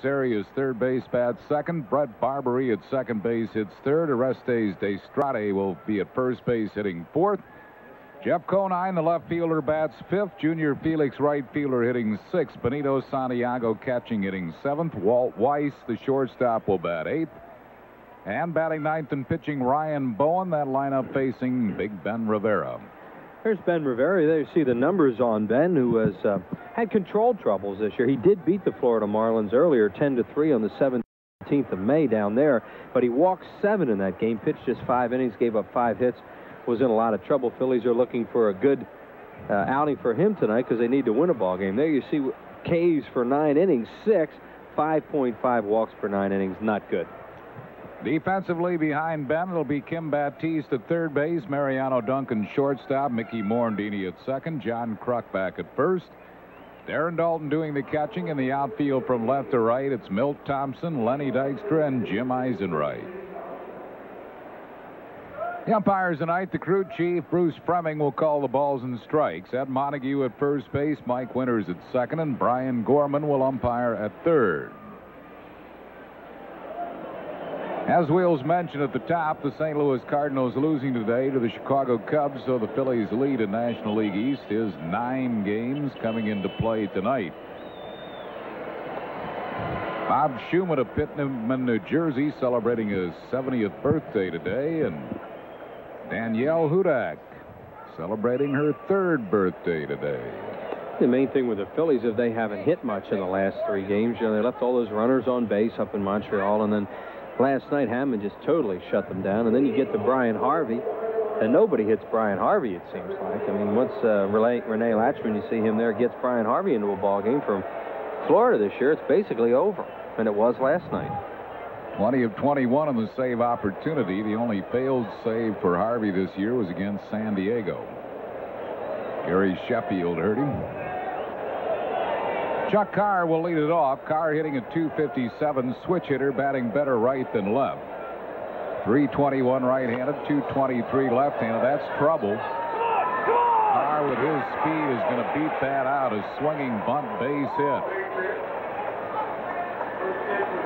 Alex Arias, third base, bats second. Brett Barberie at second base hits third. Orestes de Strade will be at first base hitting fourth. Jeff Conine, the left fielder, bats fifth. Junior Felix, right fielder, hitting sixth. Benito Santiago catching, hitting seventh. Walt Weiss, the shortstop, will bat eighth. And batting ninth and pitching Ryan Bowen. That lineup facing Big Ben Rivera. Here's Ben Rivera. There you see the numbers on Ben, who has had control troubles this year. He did beat the Florida Marlins earlier, 10-3 on the 17th of May down there, but he walked 7 in that game, pitched just 5 innings, gave up 5 hits, was in a lot of trouble. Phillies are looking for a good outing for him tonight because they need to win a ball game. There you see K's for 9 innings, 5.5 walks per 9 innings, not good. Defensively behind Ben, it'll be Kim Baptiste at third base, Mariano Duncan shortstop, Mickey Morandini at second, John Kruk back at first. Darren Daulton doing the catching in the outfield from left to right. It's Milt Thompson, Lenny Dykstra, and Jim Eisenreich. The umpires tonight, the crew chief, Bruce Fremming, will call the balls and strikes. Ed Montague at first base, Mike Winters at second, and Brian Gorman will umpire at third. As Wheels mentioned at the top, the St. Louis Cardinals losing today to the Chicago Cubs, so the Phillies lead in National League East is 9 games coming into play tonight. Bob Schumann of Pitman, New Jersey, celebrating his 70th birthday today, and Danielle Hudak celebrating her 3rd birthday today. The main thing with the Phillies is they haven't hit much in the last 3 games. You know, they left all those runners on base up in Montreal, and then last night, Hammond just totally shut them down. And then you get to Brian Harvey, and nobody hits Brian Harvey, it seems like. I mean, once Rene Latchman, you see him there, gets Brian Harvey into a ball game from Florida this year, it's basically over. And it was last night. 20 of 21 on the save opportunity. The only failed save for Harvey this year was against San Diego. Gary Sheffield hurt him. Chuck Carr will lead it off. Carr hitting at .257, switch hitter, batting better right than left. .321 right-handed, .223 left-handed. That's trouble. Carr with his speed is going to beat that out. A swinging bunt base hit.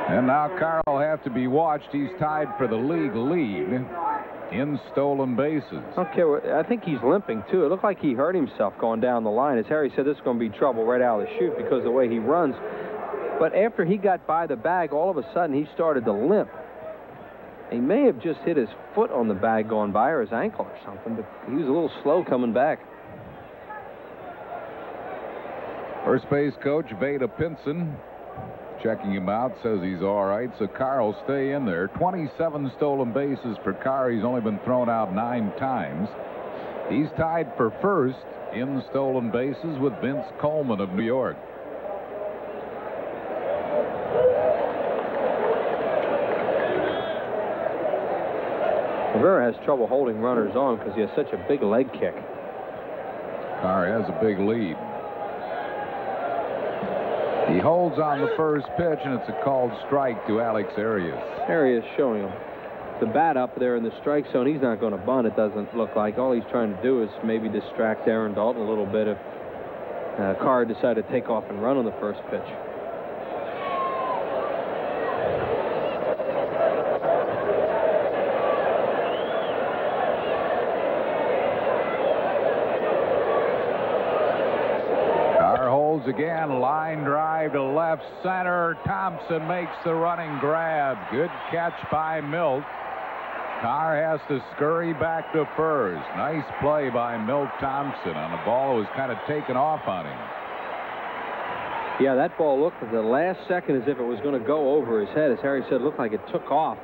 And now Carr will have to be watched. He's tied for the league lead in stolen bases. Okay, well, I think he's limping, too. It looked like he hurt himself going down the line. As Harry said, this is going to be trouble right out of the chute because of the way he runs. But after he got by the bag, all of a sudden he started to limp. He may have just hit his foot on the bag going by or his ankle or something, but he was a little slow coming back. First base coach Veda Pinson checking him out, says he's all right, so Carr will stay in there. 27 stolen bases for Carr. He's only been thrown out 9 times. He's tied for first in stolen bases with Vince Coleman of New York. Rivera has trouble holding runners on because he has such a big leg kick. Carr has a big lead. He holds on the first pitch, and it's a called strike to Alex Arias. Arias showing him the bat up there in the strike zone. He's not going to bunt, it doesn't look like. All he's trying to do is maybe distract Darren Daulton a little bit if Carr decided to take off and run on the first pitch. Again, line drive to left center. Thompson makes the running grab. Good catch by Milt. Carr has to scurry back to first. Nice play by Milt Thompson on a ball that was kind of taken off on him. Yeah, that ball looked at the last second as if it was going to go over his head. As Harry said, it looked like it took off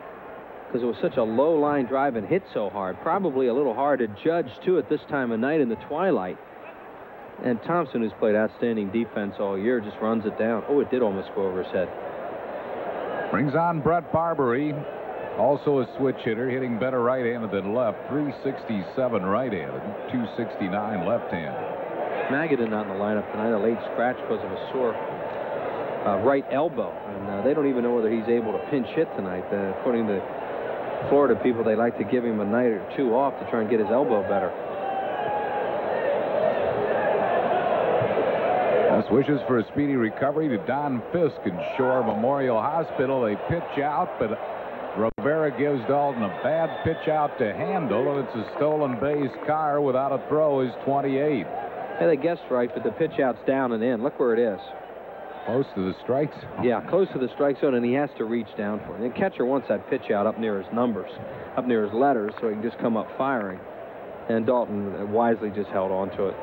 because it was such a low line drive and hit so hard. Probably a little hard to judge, too, at this time of night in the twilight. And Thompson, who's played outstanding defense all year, just runs it down. Oh, it did almost go over his head. Brings on Brett Barberie, also a switch hitter, hitting better right-handed than left. .367 right-handed, .269 left-handed. Magadan not in the lineup tonight, a late scratch because of a sore right elbow. And they don't even know whether he's able to pinch hit tonight. According to Florida people, they like to give him a night or 2 off to try and get his elbow better. Best wishes for a speedy recovery to Don Fisk in Shore Memorial Hospital. They pitch out, but Rivera gives Dalton a bad pitch out to handle, and it's a stolen base. Carr without a throw is 28. Yeah, they guessed right, but the pitch out's down and in. Look where it is. Close to the strike zone. Yeah, close to the strike zone, and he has to reach down for it. The catcher wants that pitch out up near his numbers, up near his letters, so he can just come up firing. And Dalton wisely just held on to it.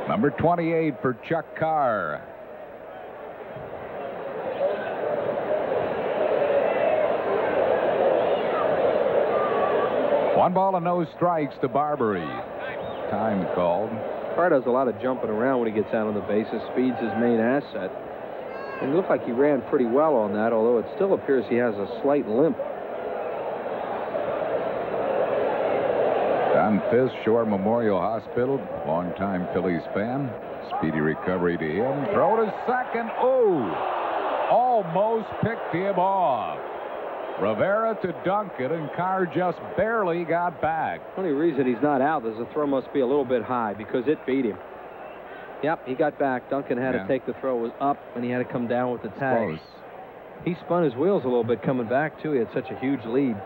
Number 28 for Chuck Carr. One ball and no strikes to Barbary. Time called. Carr does a lot of jumping around when he gets out on the bases. Speed's his main asset. And it looked like he ran pretty well on that, although it still appears he has a slight limp. Don Fisk, Shore Memorial Hospital, longtime Phillies fan. Speedy recovery to him. Throw to second. Oh! Almost picked him off. Rivera to Duncan, and Carr just barely got back. Only reason he's not out is the throw must be a little bit high because it beat him. Yep, he got back. Duncan had to take the throw. It was up, and he had to come down with the tag. Close. He spun his wheels a little bit coming back, too. He had such a huge lead.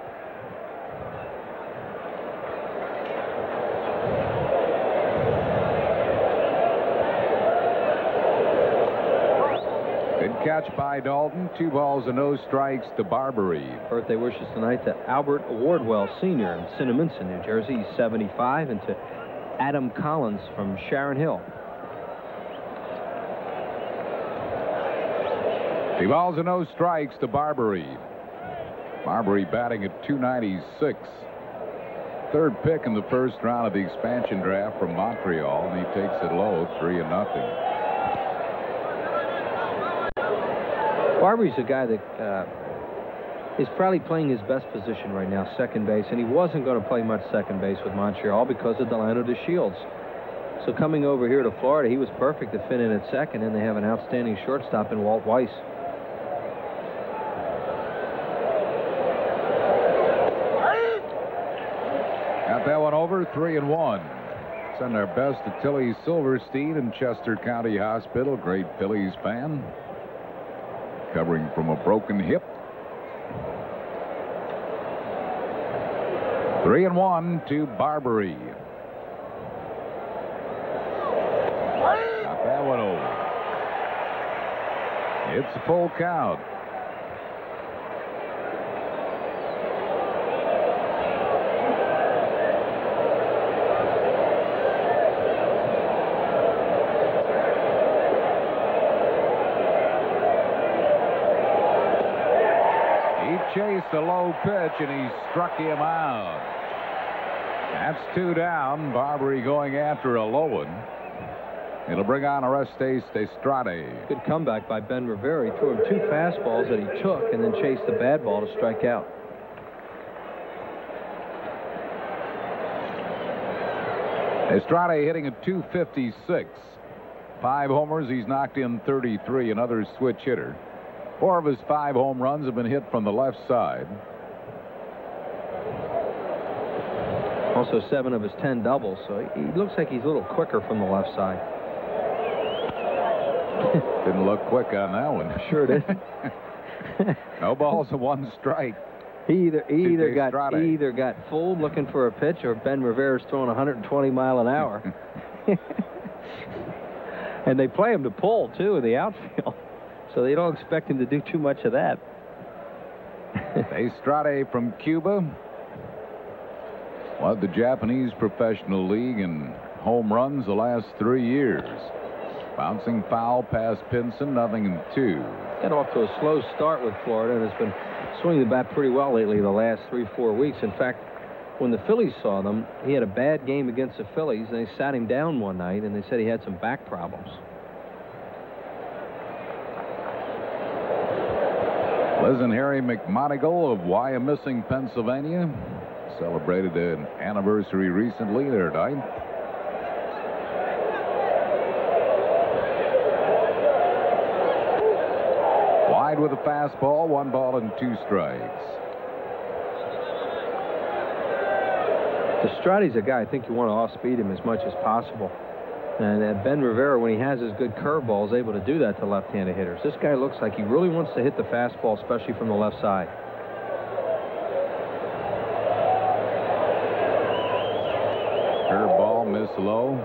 Catch by Dalton. 2 balls and no strikes to Barbary. Birthday wishes tonight to Albert Wardwell Sr. in Cinnaminson, New Jersey. He's 75. And to Adam Collins from Sharon Hill. 2 balls and no strikes to Barbary. Barbary batting at .296. Third pick in the first round of the expansion draft from Montreal, and he takes it low, 3-0. Barbary's a guy that is probably playing his best position right now, second base, and he wasn't going to play much second base with Montreal because of Delano DeShields. So coming over here to Florida, he was perfect to fit in at second, and they have an outstanding shortstop in Walt Weiss. Got that one over, 3-1. Send our best to Tilly Silverstein in Chester County Hospital. Great Phillies fan. Recovering from a broken hip. 3-1 to Barbary. Got that one over. It's a full count. Chased a low pitch, and he struck him out. That's 2 down. Barbary going after a low one. It'll bring on Orestes Estrada. Good comeback by Ben Rivera. He threw him 2 fastballs that he took and then chased the bad ball to strike out. Estrada hitting at .256. 5 homers. He's knocked in 33. Another switch hitter. 4 of his 5 home runs have been hit from the left side. Also 7 of his 10 doubles, so he looks like he's a little quicker from the left side. Didn't look quick on that one. Sure did. No balls and 1 strike. He either got fooled looking for a pitch, or Ben Rivera's throwing 120 mile an hour. And they play him to pull too in the outfield. So they don't expect him to do too much of that. Estrada from Cuba. Led the Japanese Professional League in home runs the last 3 years. Bouncing foul past Pinson, 0-2. Got off to a slow start with Florida and has been swinging the bat pretty well lately the last 3-4 weeks. In fact, when the Phillies saw them, he had a bad game against the Phillies, and they sat him down one night, and they said he had some back problems. Liz and Harry McMonigal of Wyomissing, Pennsylvania, celebrated an anniversary recently, their 9th. Wide with a fastball, 1 ball and 2 strikes. Estrada's a guy I think you want to off-speed him as much as possible. And Ben Rivera, when he has his good curveball, is able to do that to left-handed hitters. This guy looks like he really wants to hit the fastball, especially from the left side. Curveball missed low.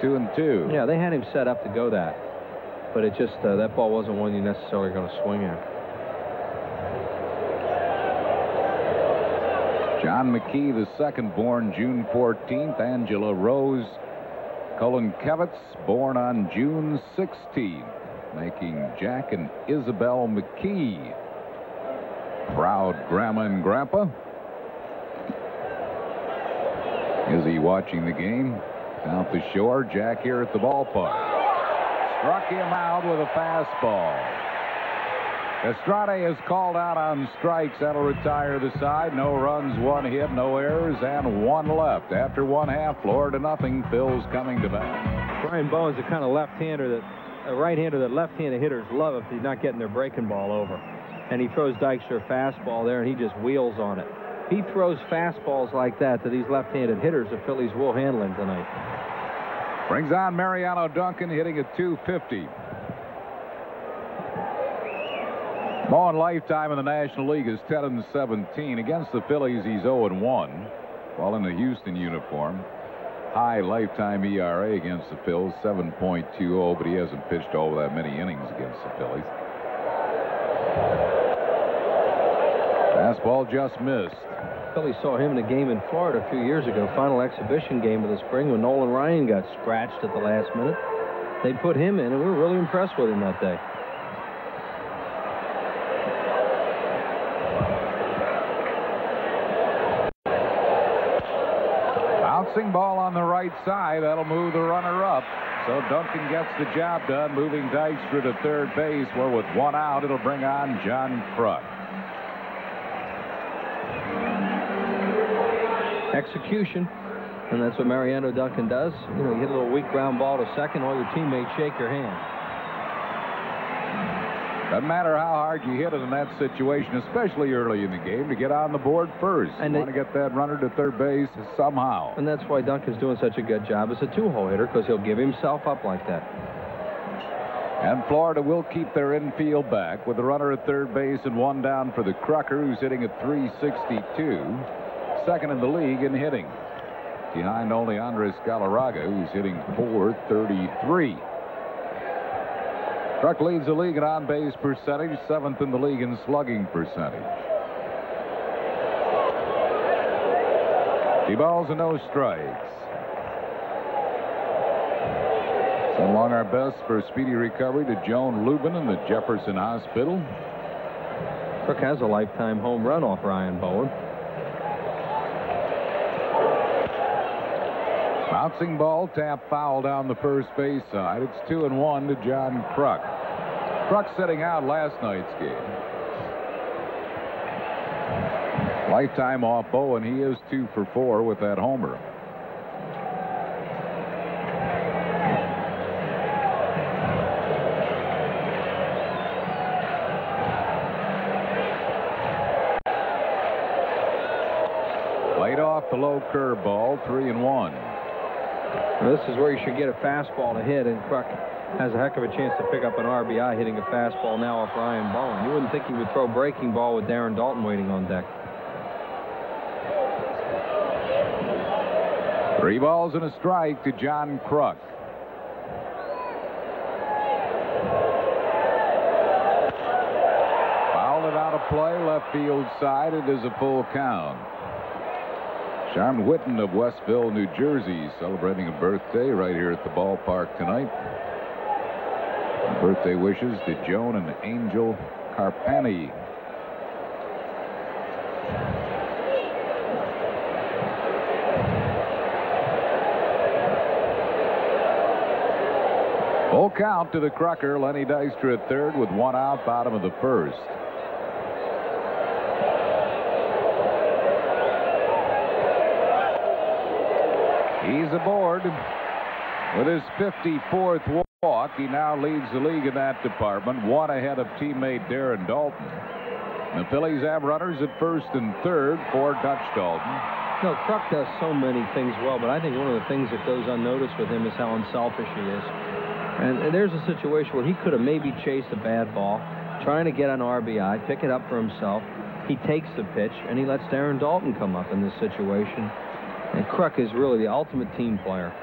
2-2. Yeah, they had him set up to go that. But it just, that ball wasn't one you're necessarily going to swing at. John McKee, the second, born June 14th. Angela Rose Kolonkevitz, born on June 16th, making Jack and Isabel McKee proud grandma and grandpa. Izzy watching the game down at the shore. Jack here at the ballpark. Struck him out with a fastball. Estrada is called out on strikes. That'll retire the side. No runs, one hit, no errors, and one left. After 1/2, Florida nothing. Phil's coming to bat. Brian Bowen's the kind of left-hander that a right-hander that left-handed hitters love if he's not getting their breaking ball over. And he throws Dykstra a fastball there, and he just wheels on it. He throws fastballs like that to these left-handed hitters. The Phillies will handle him tonight. Brings on Mariano Duncan, hitting at .250. Bowen lifetime in the National League is 10-17. Against the Phillies, he's 0-1, while in the Houston uniform. High lifetime ERA against the Phils, 7.20, but he hasn't pitched all that many innings against the Phillies. Fastball just missed. Phillies saw him in a game in Florida a few years ago, final exhibition game of the spring, when Nolan Ryan got scratched at the last minute. They put him in, and we were really impressed with him that day. Bouncing ball on the right side. That'll move the runner up. So Duncan gets the job done, moving Dykstra to third base, where with one out, it'll bring on John Kruk. Execution, and that's what Mariano Duncan does. You know, you hit a little weak ground ball to second, all your teammates shake your hand. Doesn't matter how hard you hit it in that situation, especially early in the game, to get on the board first. And you want to get that runner to third base somehow. And that's why Duncan's doing such a good job as a two-hole hitter, because he'll give himself up like that. And Florida will keep their infield back with the runner at third base and one down for the Crucker, who's hitting at .362. Second in the league in hitting, behind only Andres Galarraga, who's hitting .433. Kruk leads the league in on-base percentage, 7th in the league in slugging percentage. 2 balls and no strikes. Send along our best for speedy recovery to Joan Lubin in the Jefferson Hospital. Kruk has a lifetime home run off Ryan Bowen. Bouncing ball, tap foul down the first base side. It's 2-1 to John Kruk. Kruk sitting out last night's game. Lifetime off Bowen. He is 2 for 4 with that homer. Laid off the low curveball, 3-1. This is where you should get a fastball to hit, and Kruk has a heck of a chance to pick up an RBI hitting a fastball now off Ryan Bowen. You wouldn't think he would throw breaking ball with Darren Dalton waiting on deck. 3 balls and a strike to John Kruk. Fouled it out of play, left field side. It is a full count. Sharm Whitten of Westville, New Jersey, celebrating a birthday right here at the ballpark tonight. Birthday wishes to Joan and Angel Carpani. Full count to the Crucker. Lenny Dykstra at third with one out, bottom of the first. He's aboard with his 54th walk. He now leads the league in that department, one ahead of teammate Darren Dalton. The Phillies have runners at first and third for Dutch Dalton. No, Kruk does so many things well, but I think one of the things that goes unnoticed with him is how unselfish he is. And there's a situation where he could have maybe chased a bad ball, trying to get an RBI, pick it up for himself. He takes the pitch, and he lets Darren Daulton come up in this situation. And Kruk is really the ultimate team player.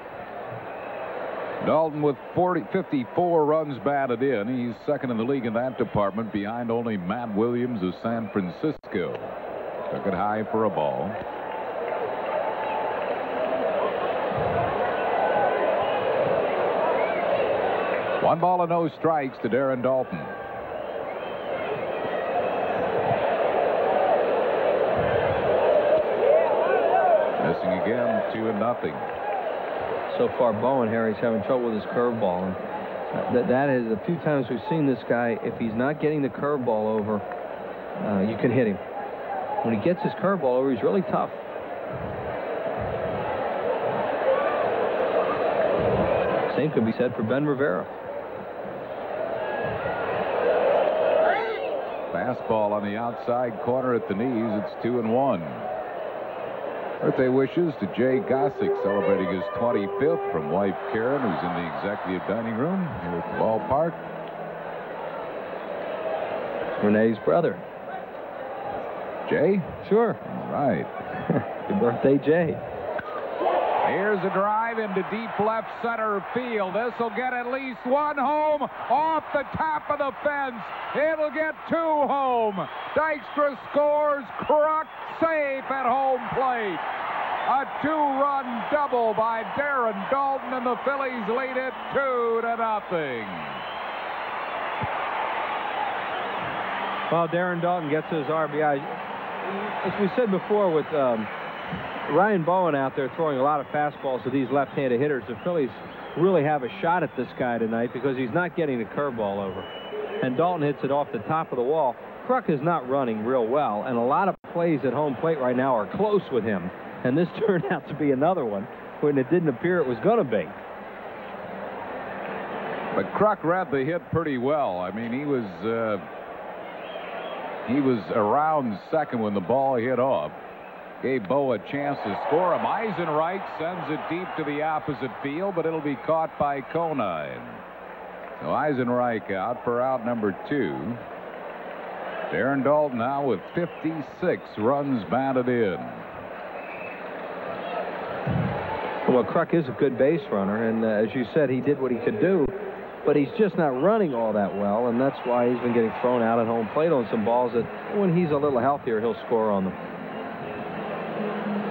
Daulton with 54 runs batted in. He's second in the league in that department, behind only Matt Williams of San Francisco. Took it high for a ball. One ball and no strikes to Darren Daulton. Missing again, 2-0. So far, Bowen, Harry's having trouble with his curveball. And that is a few times we've seen this guy. If he's not getting the curveball over, you can hit him. When he gets his curveball over, he's really tough. Same could be said for Ben Rivera. Fastball on the outside corner at the knees. It's 2-1. Birthday wishes to Jay Gossick, celebrating his 25th, from wife Karen, who's in the executive dining room here at the ballpark. Renee's brother. Jay? Sure. All right. Happy birthday, Jay. Here's a drive into deep left center field. This will get at least one home off the top of the fence. It'll get 2 home. Dykstra scores. Kruk safe at home plate. A 2-run double by Darren Daulton, and the Phillies lead it 2-0. Well, Darren Daulton gets his RBI. As we said before, with Ryan Bowen out there throwing a lot of fastballs to these left-handed hitters, the Phillies really have a shot at this guy tonight because he's not getting the curveball over. And Daulton hits it off the top of the wall. Kruk is not running real well, and a lot of plays at home plate right now are close with him. And this turned out to be another one when it didn't appear it was going to be. But Kruk read the hit pretty well. I mean, he was around second when the ball hit off. Gave Bo a chance to score him. Eisenreich sends it deep to the opposite field, but it'll be caught by Conine. So Eisenreich out for out number 2. Darren Daulton now with 56 runs batted in. Well, Kruk is a good base runner, and as you said, he did what he could do, but he's just not running all that well, and that's why he's been getting thrown out at home plate on some balls that, when he's a little healthier, he'll score on them.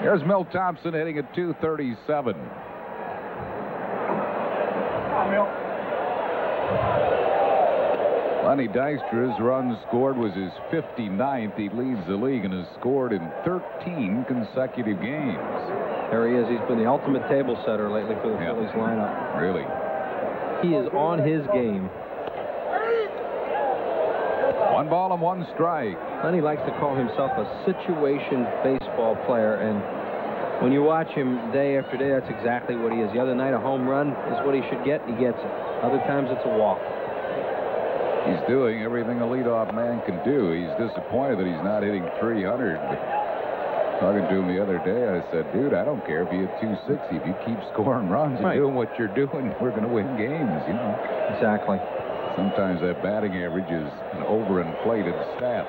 Here's Milt Thompson hitting at 237. Lenny Dykstra's run scored was his 59th. He leads the league and has scored in 13 consecutive games. There he is. He's been the ultimate table setter lately for the Phillies lineup. Really? He is on his game. 1 ball and 1 strike. Lenny likes to call himself a situation baseball player, and when you watch him day after day, that's exactly what he is. The other night, a home run is what he should get. He gets it. Other times, it's a walk. He's doing everything a leadoff man can do. He's disappointed that he's not hitting 300. But talking to him the other day, I said, dude, I don't care if you hit 260. If you keep scoring runs and doing what you're doing, we're going to win games, you know. Exactly. Sometimes that batting average is an overinflated stat.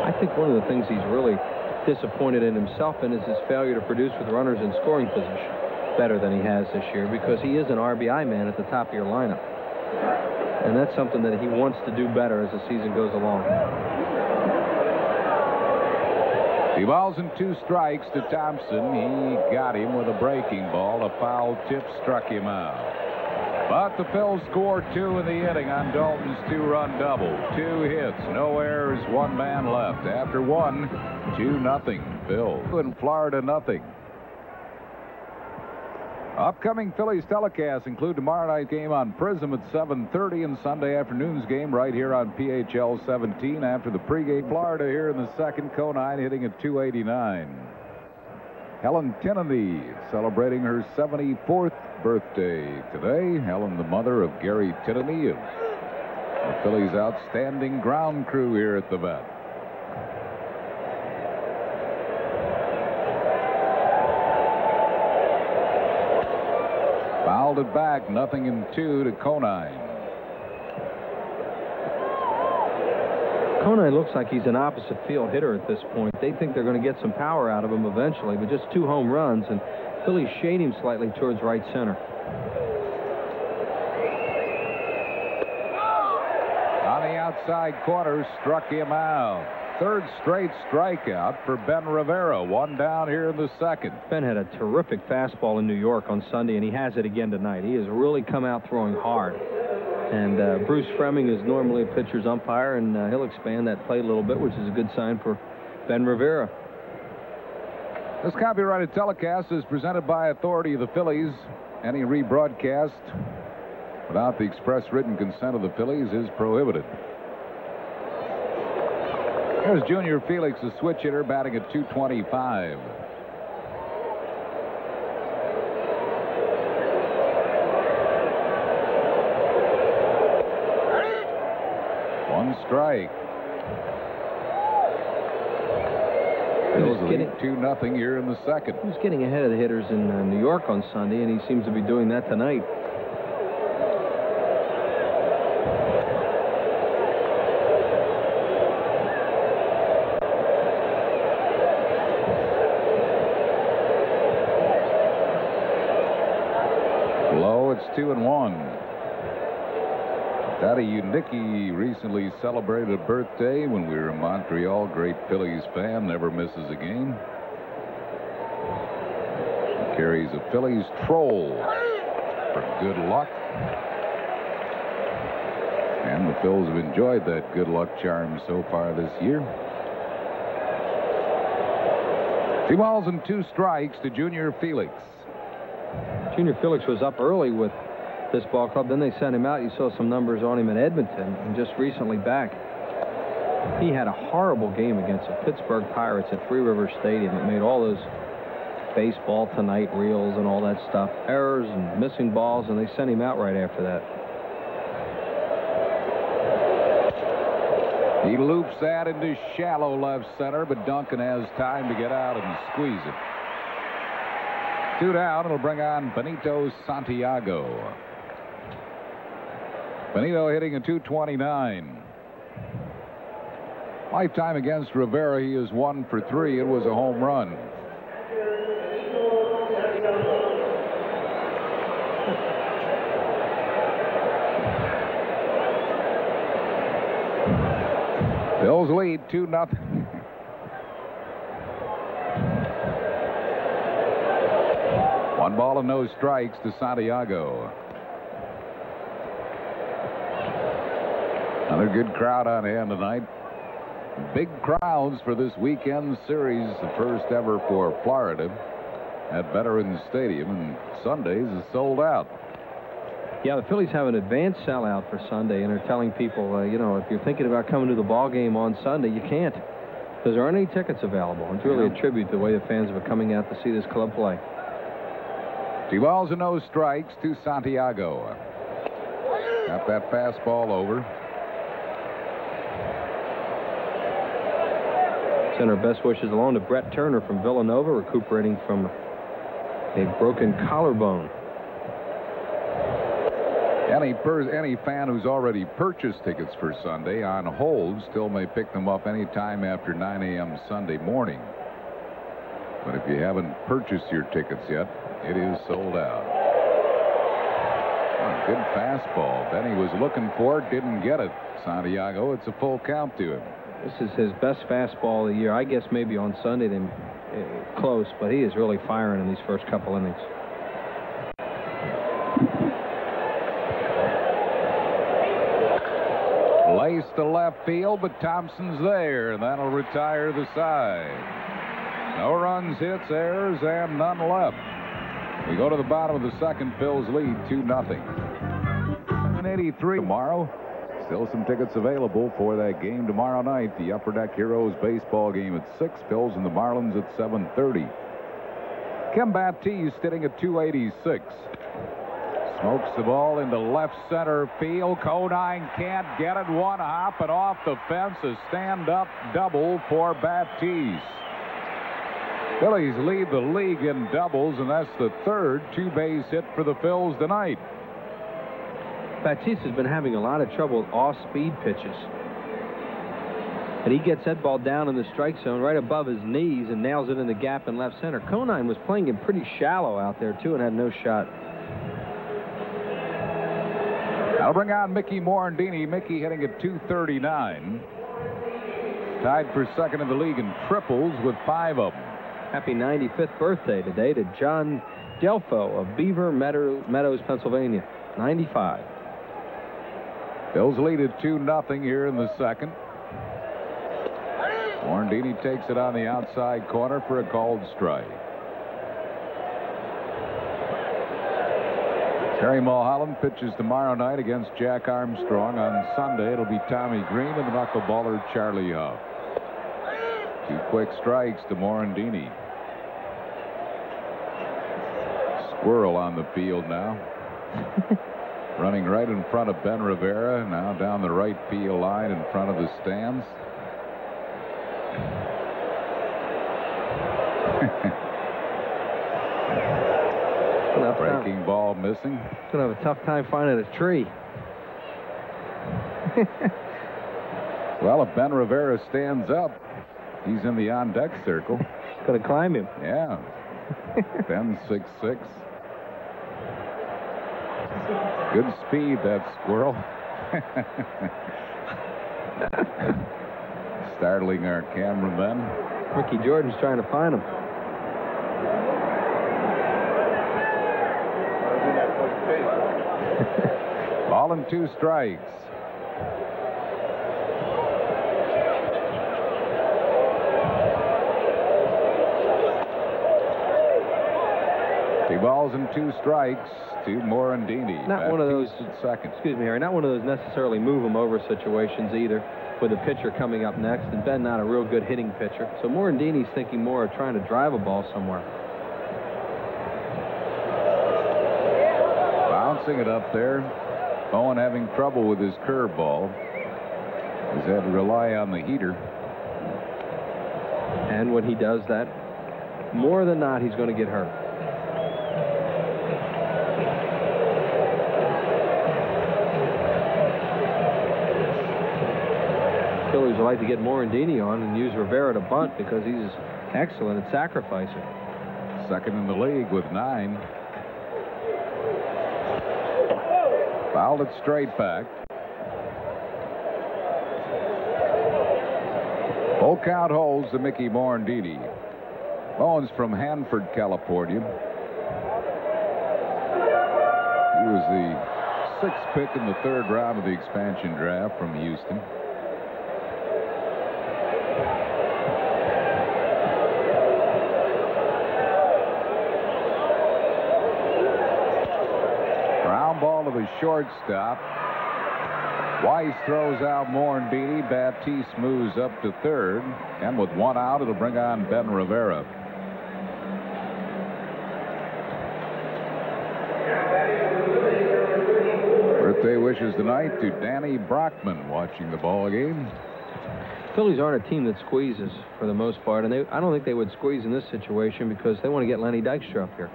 I think one of the things he's really disappointed in himself in is his failure to produce with runners in scoring position better than he has this year, because he is an RBI man at the top of your lineup. And that's something that he wants to do better as the season goes along. 3 balls and 2 strikes to Thompson. He got him with a breaking ball. A foul tip struck him out. But the Phils scored 2 in the inning on Daulton's 2-run double. 2 hits, no errors, 1 man left. After 1, 2-0 Phils. In Florida, nothing. Upcoming Phillies telecasts include tomorrow night's game on Prism at 7:30 and Sunday afternoon's game right here on PHL 17 after the pregame. Florida here in the second. Conine hitting at 289. Helen Tinnany celebrating her 74th birthday today. Helen, the mother of Gary Tinnany, of the Phillies' outstanding ground crew here at the vet. Fouled it back, 0-2 to Conine. Conine looks like he's an opposite field hitter at this point. They think they're going to get some power out of him eventually, but just 2 home runs, and Phillies shade him slightly towards right center. On the outside corner, struck him out. 3rd straight strikeout for Ben Rivera. 1 down here in the 2nd. Ben had a terrific fastball in New York on Sunday, and he has it again tonight. He has really come out throwing hard. And Bruce Fremming is normally a pitcher's umpire, and he'll expand that play a little bit, which is a good sign for Ben Rivera. This copyrighted telecast is presented by authority of the Phillies. Any rebroadcast without the express written consent of the Phillies is prohibited. Here's Junior Felix, a switch hitter, batting at .225. One strike. Phillies lead 2-0 here in the 2nd. He was getting ahead of the hitters in New York on Sunday, and he seems to be doing that tonight. Low, it's 2-1. Daddy Unicki recently celebrated a birthday when we were in Montreal. Great Phillies fan, never misses a game. She carries a Phillies troll for good luck. And the Phils have enjoyed that good luck charm so far this year. 2 balls and 2 strikes to Junior Felix. Junior Felix was up early with this ball club. Then they sent him out. You saw some numbers on him in Edmonton, and just recently back. He had a horrible game against the Pittsburgh Pirates at Three Rivers Stadium. It made all those baseball tonight reels and all that stuff. Errors and missing balls, and they sent him out right after that. He loops that into shallow left center, but Duncan has time to get out and squeeze it. 2 down. It'll bring on Benito Santiago. Benito hitting a .229. Lifetime against Rivera, he is 1 for 3. It was a home run. Phil's lead 2-0. One ball and no strikes to Santiago. Another good crowd on hand tonight. Big crowds for this weekend series, the first ever for Florida at Veterans Stadium, and Sundays is sold out. Yeah, the Phillies have an advanced sellout for Sunday, and are telling people, you know, if you're thinking about coming to the ball game on Sunday, you can't, because there aren't any tickets available. It's really a tribute to the way the fans are coming out to see this club play. 2 balls and no strikes to Santiago. Got that fastball over. Send our best wishes along to Brett Turner from Villanova, recuperating from a broken collarbone. Any fan who's already purchased tickets for Sunday on hold still may pick them up anytime after 9 a.m. Sunday morning. But if you haven't purchased your tickets yet, it is sold out. Oh, good fastball. Benny was looking for it, didn't get it. Santiago, it's a full count to him. This is his best fastball of the year. I guess maybe on Sunday they close, but he is really firing in these first couple innings. Lace to left field, but Thompson's there, and that'll retire the side. No runs, hits, errors, and none left. We go to the bottom of the 2nd. Phil's lead 2-0. 83 tomorrow. Still some tickets available for that game tomorrow night. The Upper Deck Heroes baseball game at 6. Phil's and the Marlins at 7:30. Kim Baptiste hitting at .286. Smokes the ball into left center field. Conine can't get it. One hop and off the fence. A stand-up double for Baptiste. Phillies lead the league in doubles, and that's the third two-base hit for the Phils tonight. Batista's been having a lot of trouble with off-speed pitches. And he gets that ball down in the strike zone right above his knees and nails it in the gap in left center. Conine was playing him pretty shallow out there, too, and had no shot. I'll bring on Mickey Morandini. Mickey hitting at .239. Tied for second in the league in triples with 5 of them. Happy 95th birthday today to John Delfo of Beaver Meadows, Pennsylvania. 95. Phils lead at 2-0 here in the second. Morandini takes it on the outside corner for a called strike. Terry Mulholland pitches tomorrow night against Jack Armstrong. On Sunday, it'll be Tommy Green and the knuckleballer Charlie Huff. 2 quick strikes to Morandini. Squirrel on the field now. Running right in front of Ben Rivera, now down the right field line in front of the stands. Breaking ball missing. Gonna have a tough time finding a tree. Well, if Ben Rivera stands up, he's in the on-deck circle. Gonna climb him. Yeah. Ben 6'6". Good speed, that squirrel. Startling our cameramen. Ricky Jordan's trying to find him. Ball and 2 strikes. Two balls and 2 strikes to Morandini. Not one of those at second. Excuse me, Harry. Not one of those necessarily move him over situations either, with a pitcher coming up next, and Ben not a real good hitting pitcher. So Morandini's thinking more of trying to drive a ball somewhere. Bouncing it up there. Bowen having trouble with his curveball. He's had to rely on the heater. And when he does that, more than not, he's going to get hurt. Phillies would like to get Morandini on and use Rivera to bunt because he's excellent at sacrificing. Second in the league with 9. Fouled it straight back. Full count holds to Mickey Morandini. Bowen's from Hanford, California. He was the 6th pick in the 3rd round of the expansion draft from Houston. Ball to the shortstop. Weiss throws out Morandini. Baptiste moves up to 3rd. And with 1 out, it'll bring on Ben Rivera. Birthday wishes tonight to Danny Brockman watching the ball game. Phillies aren't a team that squeezes for the most part, and I don't think they would squeeze in this situation because they want to get Lenny Dykstra up here.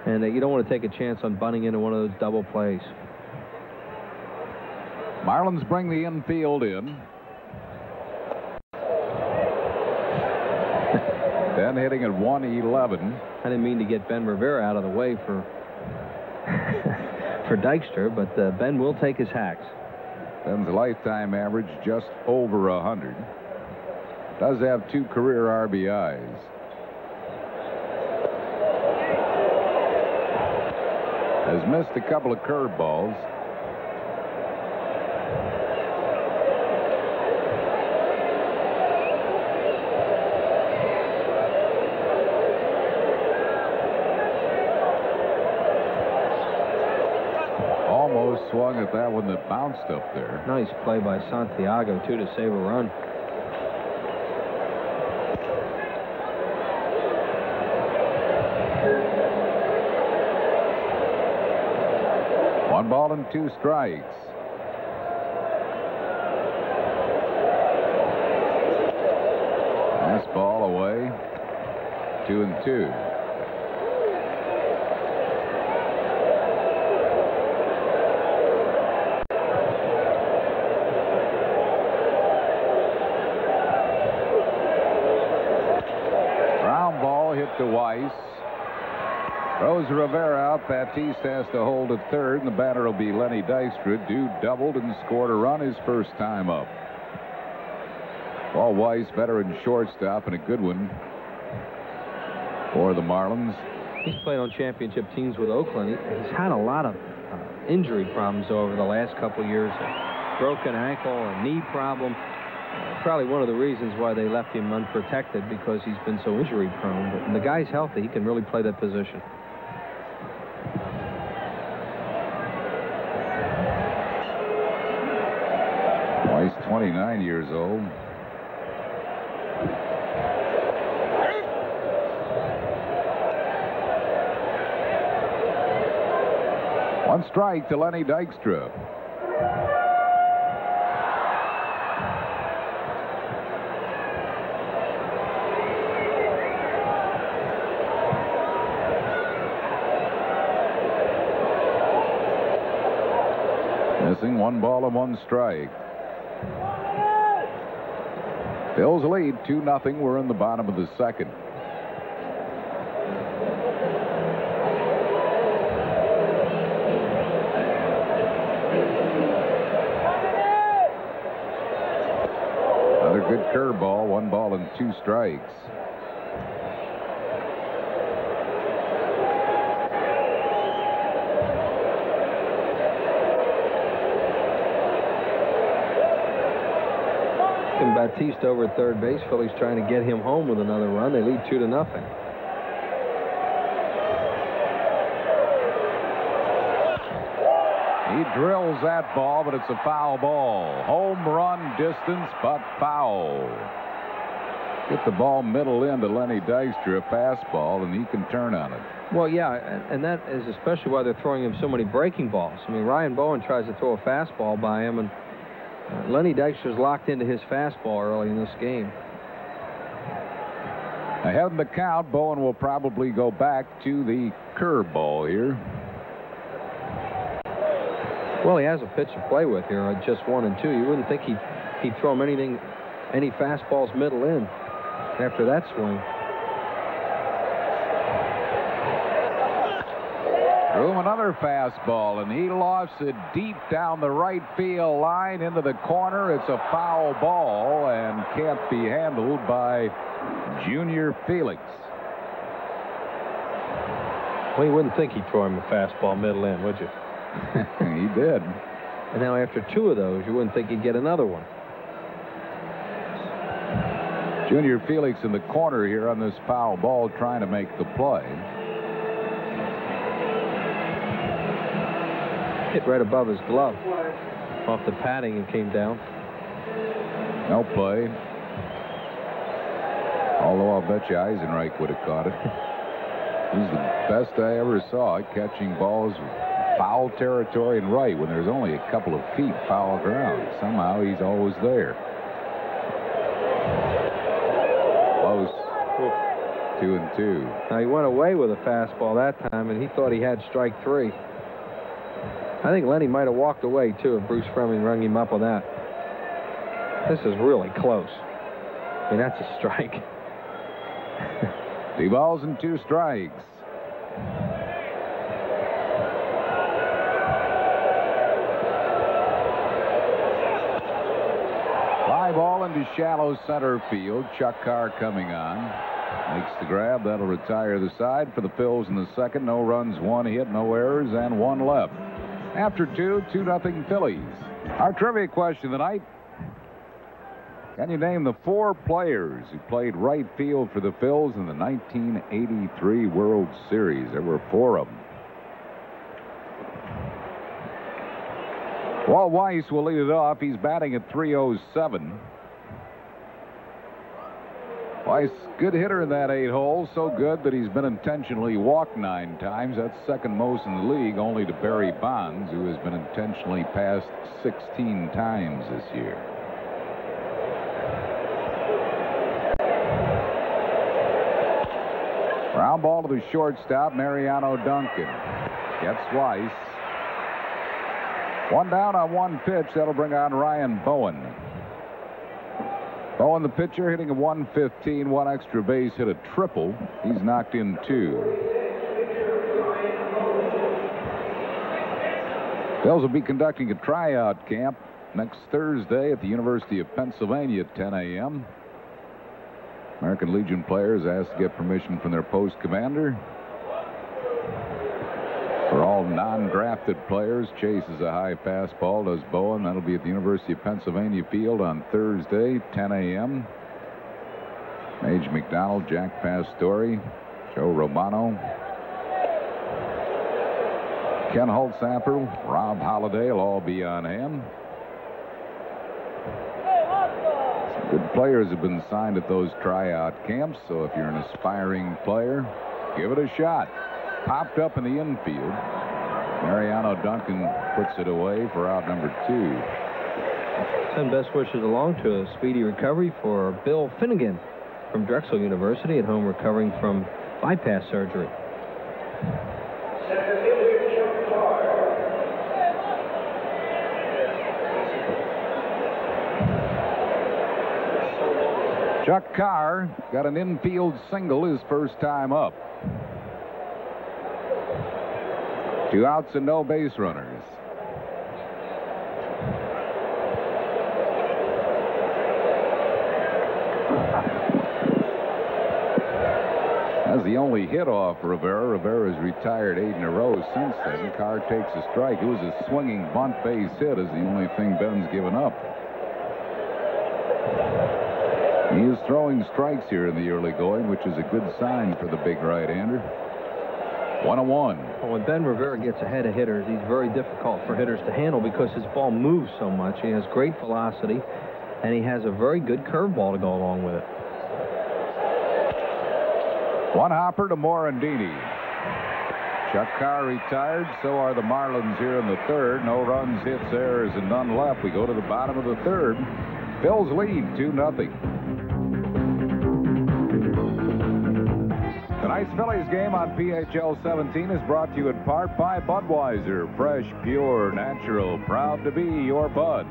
And you don't want to take a chance on bunting into one of those double plays. Marlins bring the infield in. Ben hitting at 111. I didn't mean to get Ben Rivera out of the way for for Dykstra, but Ben will take his hacks. Ben's lifetime average just over 100. Does have 2 career RBIs. Has missed a couple of curveballs. Almost swung at that one that bounced up there. Nice play by Santiago, too, to save a run. One ball and 2 strikes. Nice ball away. 2-2. Ground ball hit to Weiss. Throws Rivera out. Batiste has to hold at third, and the batter will be Lenny Dykstra. Dude doubled and scored a run his first time up. Paul Weiss, veteran shortstop, and a good one for the Marlins. He's played on championship teams with Oakland. He's had a lot of injury problems over the last couple of years. A broken ankle, a knee problem. Probably one of the reasons why they left him unprotected, because he's been so injury prone. But when the guy's healthy, he can really play that position. Weiss, 29 years old. One strike to Lenny Dykstra. Missing, 1 ball and 1 strike. Phil's lead 2-0. We're in the bottom of the second. Another good curveball, 1 ball and 2 strikes. And Batiste over at third base. Phillies trying to get him home with another run. They lead 2-0. He drills that ball, but it's a foul ball. Home run distance, but foul. Get the ball middle in to Lenny Dykstra, a fastball, and he can turn on it. Well, yeah, and that is especially why they're throwing him so many breaking balls. I mean, Ryan Bowen tries to throw a fastball by him, and Lenny Dykstra's locked into his fastball early in this game. Ahead in the count, Bowen will probably go back to the curveball here. Well, he has a pitch to play with here at just 1 and 2. You wouldn't think he'd throw him any fastballs middle in after that swing. Threw him another fastball, and he lofts it deep down the right field line into the corner. It's a foul ball and can't be handled by Junior Felix. Well, you wouldn't think he'd throw him a fastball middle in, would you? He did. And now after 2 of those, you wouldn't think he'd get another one. Junior Felix in the corner here on this foul ball, trying to make the play. Hit right above his glove. Off the padding and came down. No play. Although I'll bet you Eisenreich would have caught it. He's the best I ever saw catching balls foul territory and right when there's only a couple of feet foul ground. Somehow he's always there. Close. 2-2. Now he went away with a fastball that time, and he thought he had strike 3. I think Lenny might have walked away too if Bruce Fleming rung him up with that. This is really close. I mean, that's a strike. 2 balls and 2 strikes. Fly ball into shallow center field. Chuck Carr coming on. Makes the grab. That'll retire the side for the Phils in the second. No runs, 1 hit, no errors, and 1 left. After 2-0 Phillies. Our trivia question tonight. Can you name the 4 players who played right field for the Phils in the 1983 World Series? There were 4 of them. Walt Weiss will lead it off. He's batting at .307. Weiss, good hitter in that 8 hole. So good that he's been intentionally walked 9 times. That's second most in the league, only to Barry Bonds, who has been intentionally passed 16 times this year. Ground ball to the shortstop, Mariano Duncan. Gets Weiss. One down on one pitch. That'll bring on Ryan Bowen. Bowen, the pitcher, hitting a 115, one extra base, hit a triple. He's knocked in 2. Phillies will be conducting a tryout camp next Thursday at the University of Pennsylvania at 10 a.m. American Legion players asked to get permission from their post commander. For all non-drafted players, chases a high fastball, does Bowen. That'll be at the University of Pennsylvania field on Thursday, 10 a.m. Mage McDonald, Jack Pastore, Joe Romano, Ken Holtzapper, Rob Holliday will all be on hand. Some good players have been signed at those tryout camps, so if you're an aspiring player, give it a shot. Popped up in the infield. Mariano Duncan puts it away for out number 2. Send best wishes along to a speedy recovery for Bill Finnegan from Drexel University, at home recovering from bypass surgery. Chuck Carr got an infield single his first time up. 2 outs and no base runners. That's the only hit off Rivera. Rivera's retired 8 in a row since then. Carr takes a strike. It was a swinging bunt base hit, is the only thing Ben's given up. He is throwing strikes here in the early going, which is a good sign for the big right-hander. 1-1. Well, when Ben Rivera gets ahead of hitters, he's very difficult for hitters to handle because his ball moves so much. He has great velocity, and he has a very good curveball to go along with it. 1 hopper to Morandini. Chuck Carr retired. So are the Marlins here in the 3rd. No runs, hits, errors, and none left. We go to the bottom of the 3rd. Phil's lead 2-0. Tonight's Phillies game on PHL 17 is brought to you in part by Budweiser. Fresh, pure, natural, proud to be your Bud.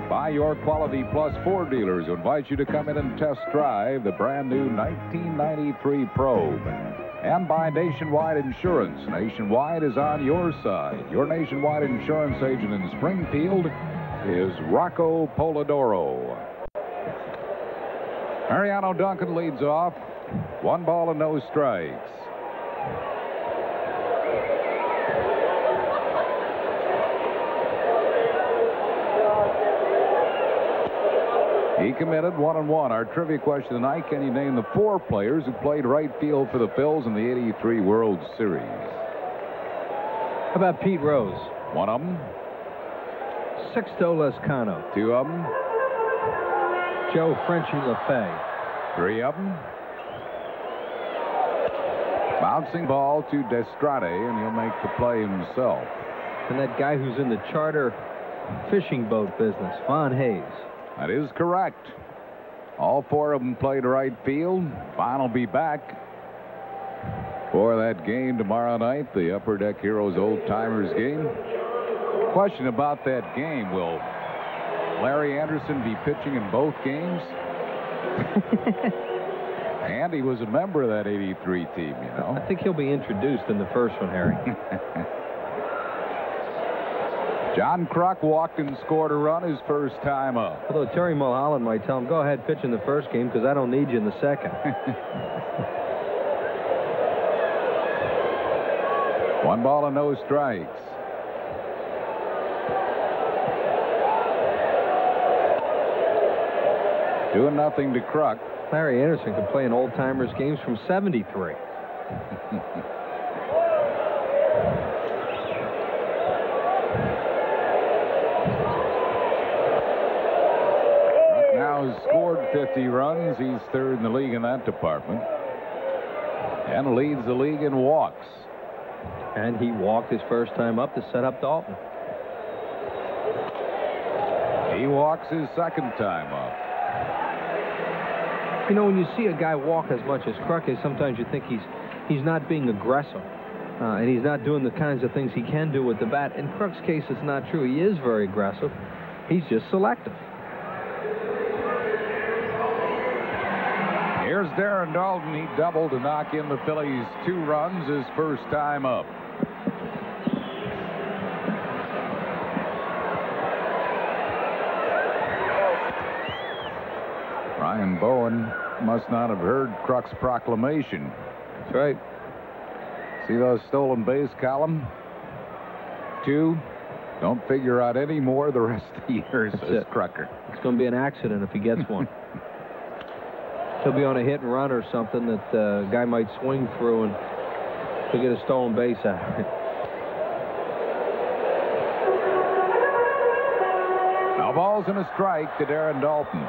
By your Quality Plus Ford dealers, who invite you to come in and test drive the brand new 1993 Probe. And by Nationwide Insurance. Nationwide is on your side. Your Nationwide insurance agent in Springfield is Rocco Polidoro. Mariano Duncan leads off. 1 ball and no strikes. He committed 1-1. Our trivia question tonight: can you name the 4 players who played right field for the Phils in the '83 World Series? How about Pete Rose? 1 of them. Sixto Lezcano. 2 of them. Joe Frenchie LaFay. 3 of them. Bouncing ball to Destrade, and he'll make the play himself. And that guy who's in the charter fishing boat business, Von Hayes. That is correct. All 4 of them played right field. Von will be back for that game tomorrow night, the Upper Deck Heroes Old Timers game. Question about that game: will Larry Anderson be pitching in both games? And he was a member of that '83 team, you know. I think he'll be introduced in the first one, Harry. John Kruk walked and scored a run his first time up. Although Terry Mulholland might tell him, go ahead, pitch in the first game because I don't need you in the second. 1 ball and no strikes. Doing nothing to Kruk. Larry Anderson could play in Old Timers games from '73. Now has scored 50 runs. He's 3rd in the league in that department. And leads the league in walks. And he walked his first time up to set up Dalton. He walks his second time up. You know, when you see a guy walk as much as Kruk is, sometimes you think he's he's not being aggressive. And he's not doing the kinds of things he can do with the bat. In Kruk's case, it's not true. He is very aggressive. He's just selective. Here's Darren Dalton. He doubled to knock in the Phillies 2 runs his first time up. Ryan Bowen must not have heard Kruk's proclamation. That's right. See those stolen base column? 2. Don't figure out any more the rest of the year, says Krucker. It's going to be an accident if he gets one. He'll be on a hit and run or something that a guy might swing through, and he'll get a stolen base out of it. Now balls and a strike to Darren Dalton.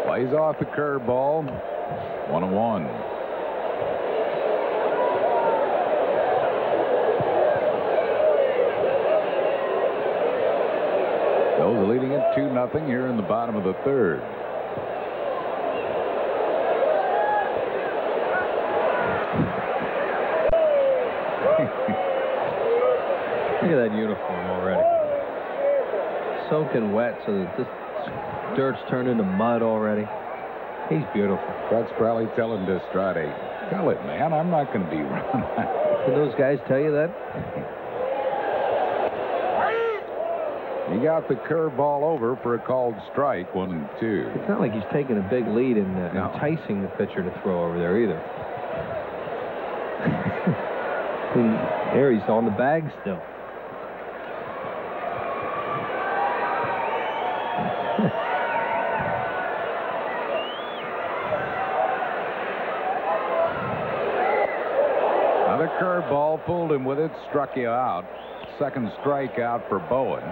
Plays off the curveball. 1-1. Phillies are leading it 2-0 here in the bottom of the 3rd. Look at that uniform already. Soaking wet so that this dirt's turned into mud already. He's beautiful. Kruk's probably telling Destrade, tell it, man, I'm not going to be running. Can those guys tell you that? He got the curveball over for a called strike, 1 and 2. It's not like he's taking a big lead in enticing the pitcher to throw over there either. There he's on the bag still. Another curveball, fooled him with it, struck you out. Second strikeout for Bowen.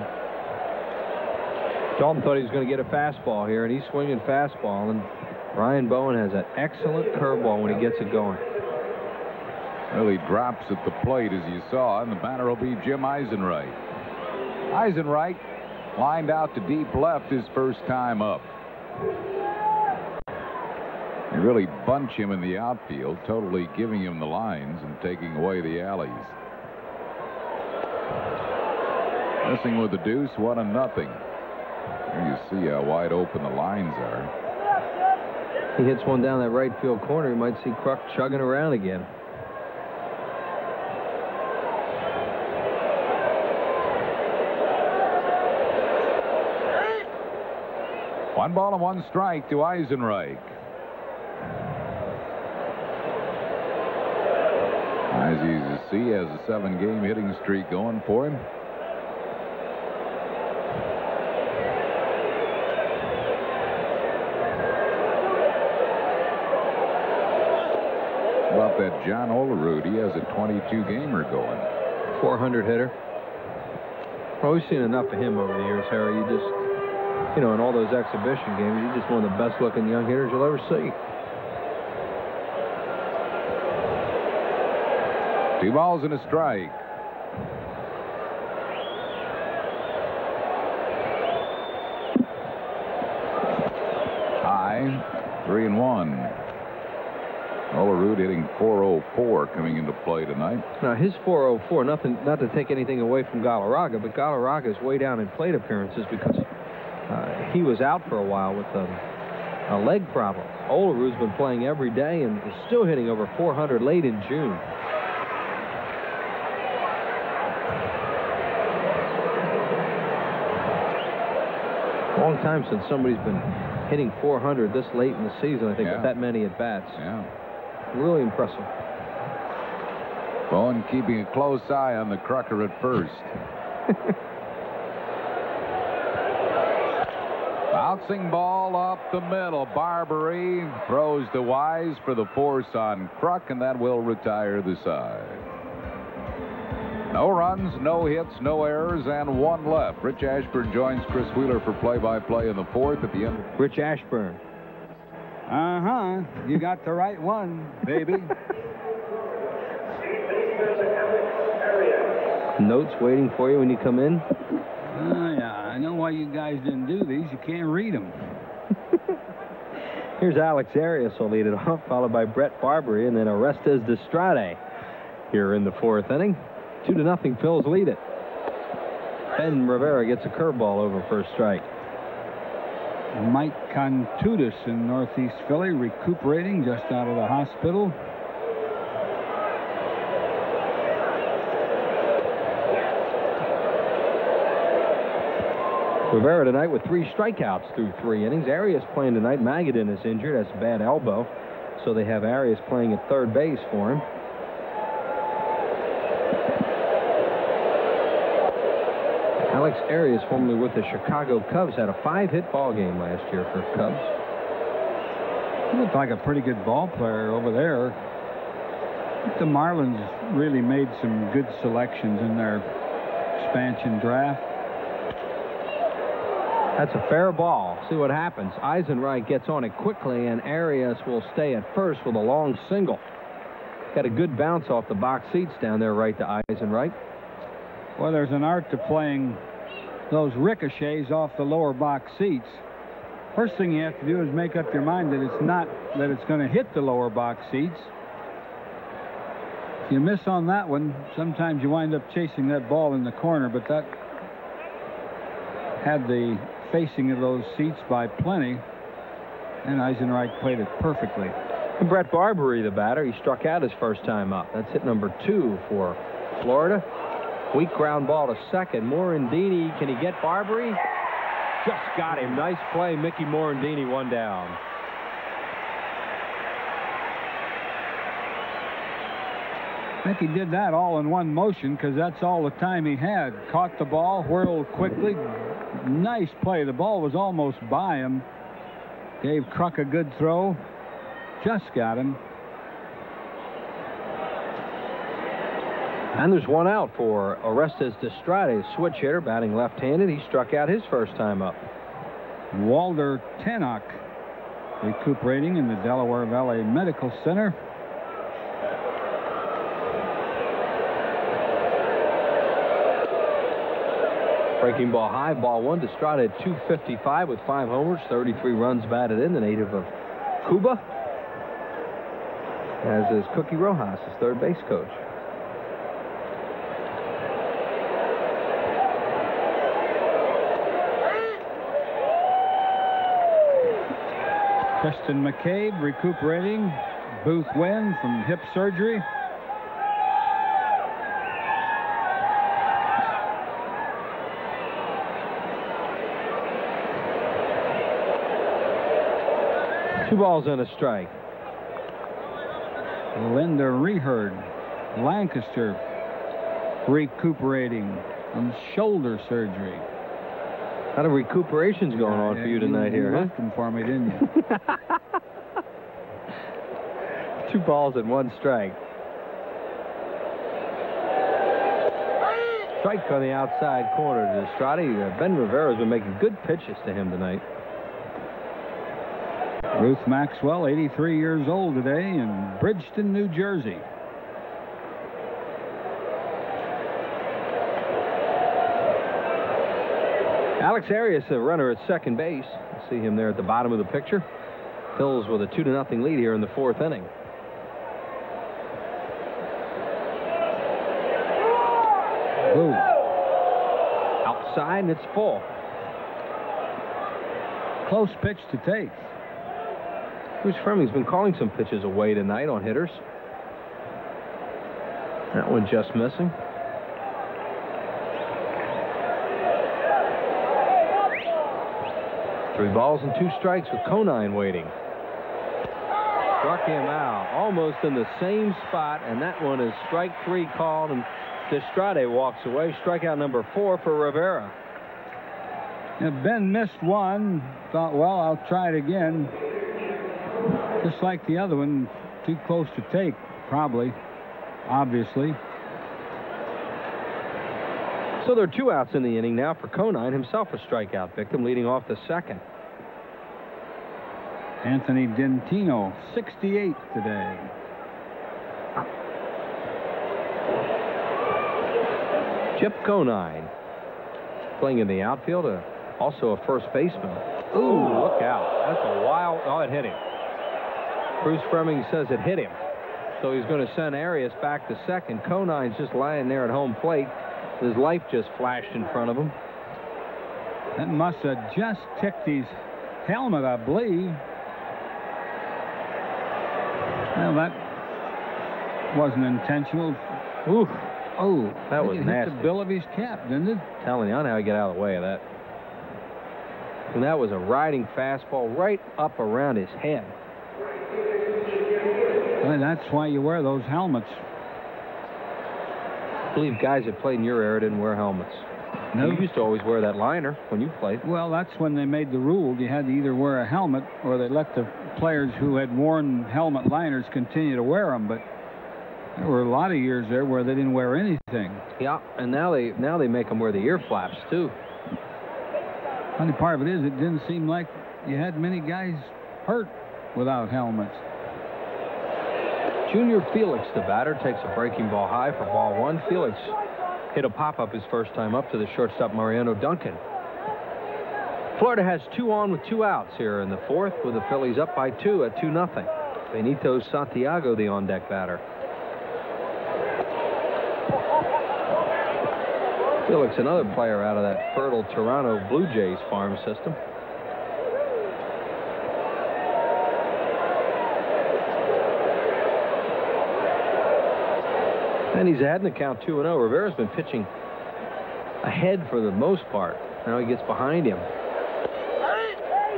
Dalton thought he was going to get a fastball here, and he's swinging fastball, and Ryan Bowen has an excellent curveball when he gets it going. Well, he drops at the plate, as you saw, and the batter will be Jim Eisenreich. Eisenreich lined out to deep left his first time up. You really bunch him in the outfield, totally giving him the lines and taking away the alleys. Missing with the deuce, 1-0. There you see how wide open the lines are. He hits one down that right field corner, you might see Kruk chugging around again. One ball and 1 strike to Eisenreich. As easy to see, has a 7-game hitting streak going for him. How about that John Olerud? He has a 22-gamer going. 400 hitter. Well, we've seen enough of him over the years, Harry. You just, you know, in all those exhibition games, he's just one of the best-looking young hitters you'll ever see. 2 balls and a strike. High, 3-1. Olerud hitting .404 coming into play tonight. Now his .404, not to take anything away from Galarraga, but Galarraga is way down in plate appearances because he was out for a while with a leg problem. Olerud's been playing every day and is still hitting over .400 late in June. Long time since somebody's been hitting .400 this late in the season, I think, with that many at bats. Yeah. Really impressive. Bowen keeping a close eye on the Krucker at first. Bouncing ball up the middle. Barbary throws to Wise for the force on Kruk, and that will retire the side. No runs, no hits, no errors, and 1 left. Rich Ashburn joins Chris Wheeler for play-by-play in the 4th at the end. Rich Ashburn. You got the right one, baby. Notes waiting for you when you come in. Oh, yeah. I know why you guys didn't do these. You can't read them. Here's Alex Arias will lead it off, followed by Brett Barbary, and then Orestes Destrade here in the fourth inning. 2-0 Phils lead it. Ben Rivera gets a curveball over for a strike. Mike Contutis in Northeast Philly, recuperating just out of the hospital. Rivera tonight with 3 strikeouts through 3 innings. Arias playing tonight. Magadan is injured. That's a bad elbow. So they have Arias playing at third base for him. Alex Arias, formerly with the Chicago Cubs, had a 5-hit ball game last year for Cubs. He looked like a pretty good ball player over there. I think the Marlins really made some good selections in their expansion draft. That's a fair ball. See what happens. Eisenreich gets on it quickly, and Arias will stay at first with a long single. Got a good bounce off the box seats down there right to Eisenreich. Well, there's an art to playing those ricochets off the lower box seats. First thing you have to do is make up your mind that it's going to hit the lower box seats. If you miss on that one, sometimes you wind up chasing that ball in the corner, but that had the facing of those seats by plenty, and Eisenreich played it perfectly. And Brett Barbary, the batter, he struck out his first time up. That's hit number 2 for Florida. Weak ground ball to second. Morandini, can he get Barbary? Just got him. Nice play. Mickey Morandini, 1 down. I think he did that all in one motion because that's all the time he had. Caught the ball, whirled quickly. Nice play. The ball was almost by him. Gave Kruk a good throw. Just got him. And there's 1 out for Orestes Destrade, switch hitter, batting left-handed. He struck out his first time up. Walter Tannock recuperating in the Delaware Valley Medical Center. Breaking ball high, ball 1. Destrade at 255 with 5 homers, 33 runs batted in, the native of Cuba. As is Cookie Rojas, his third base coach. Kristen McCabe recuperating. Booth Wynn from hip surgery. Two balls and a strike. Linda Reherd, Lancaster, recuperating from shoulder surgery. A lot of recuperations going on for you tonight here, huh? You left them for me, didn't you? 2 balls and 1 strike. Strike on the outside corner to Destrade. Ben Rivera's been making good pitches to him tonight. Ruth Maxwell, 83 years old today in Bridgeton, New Jersey. Alex Arias, a runner at second base. See him there at the bottom of the picture. Phils with a 2-0 lead here in the 4th inning. Boom. Outside, and it's full. Close pitch to take. Bruce Fleming's been calling some pitches away tonight on hitters. That one just missing. Three balls and 2 strikes with Conine waiting. Struck him out almost in the same spot, and that one is strike 3 called, and Destrade walks away. Strikeout number 4 for Rivera. Yeah, Ben missed one. Thought, well, I'll try it again. Just like the other one, too close to take, probably, obviously. So there are 2 outs in the inning now for Conine, himself a strikeout victim, leading off the 2nd. Anthony Dentino, 68 today. Jeff Conine playing in the outfield, also a first baseman. Ooh, look out. That's a wild. Oh, it hit him. Bruce Fremming says it hit him. So he's going to send Arias back to second. Conine's just lying there at home plate. His life just flashed in front of him. That must have just ticked his helmet, I believe. Well, that wasn't intentional. Ooh. Oh, that was nasty. Hit the bill of his cap, didn't it? Telling you, I don't know how to get out of the way of that. And that was a riding fastball right up around his head. Well, that's why you wear those helmets. I believe guys that played in your era didn't wear helmets. No. You used to always wear that liner when you played. Well, that's when they made the rule. You had to either wear a helmet or they let the players who had worn helmet liners continue to wear them. But there were a lot of years there where they didn't wear anything. Yeah, and now they make them wear the ear flaps too. Funny part of it is it didn't seem like you had many guys hurt without helmets. Junior Felix, the batter, takes a breaking ball high for ball one. Felix hit a pop-up his first time up to the shortstop Mariano Duncan. Florida has 2 on with 2 outs here in the fourth, with the Phillies up by 2 at 2-0. Benito Santiago, the on-deck batter. Felix, another player out of that fertile Toronto Blue Jays farm system. And he's ahead in the count 2-0. Rivera's been pitching ahead for the most part. Now he gets behind him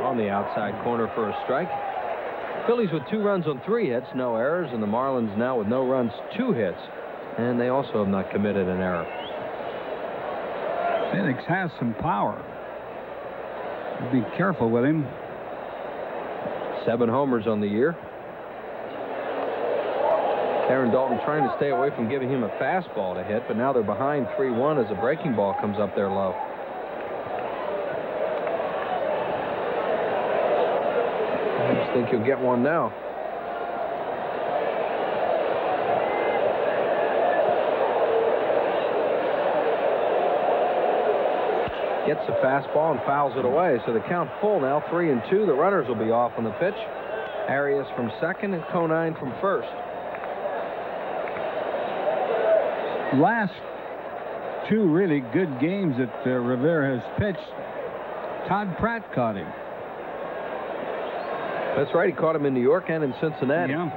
on the outside corner for a strike. Phillies with 2 runs on 3 hits, no errors, and the Marlins now with no runs, 2 hits, and they also have not committed an error. Felix has some power. Be careful with him. 7 homers on the year. Aaron Dalton trying to stay away from giving him a fastball to hit, but now they're behind 3-1 as a breaking ball comes up there low. I just think you'll get one now. Gets the fastball and fouls it away. So the count full now, 3-2. The runners will be off on the pitch. Arias from second and Conine from first. Last 2 really good games that Rivera has pitched, Todd Pratt caught him. That's right. He caught him in New York and in Cincinnati. Yeah.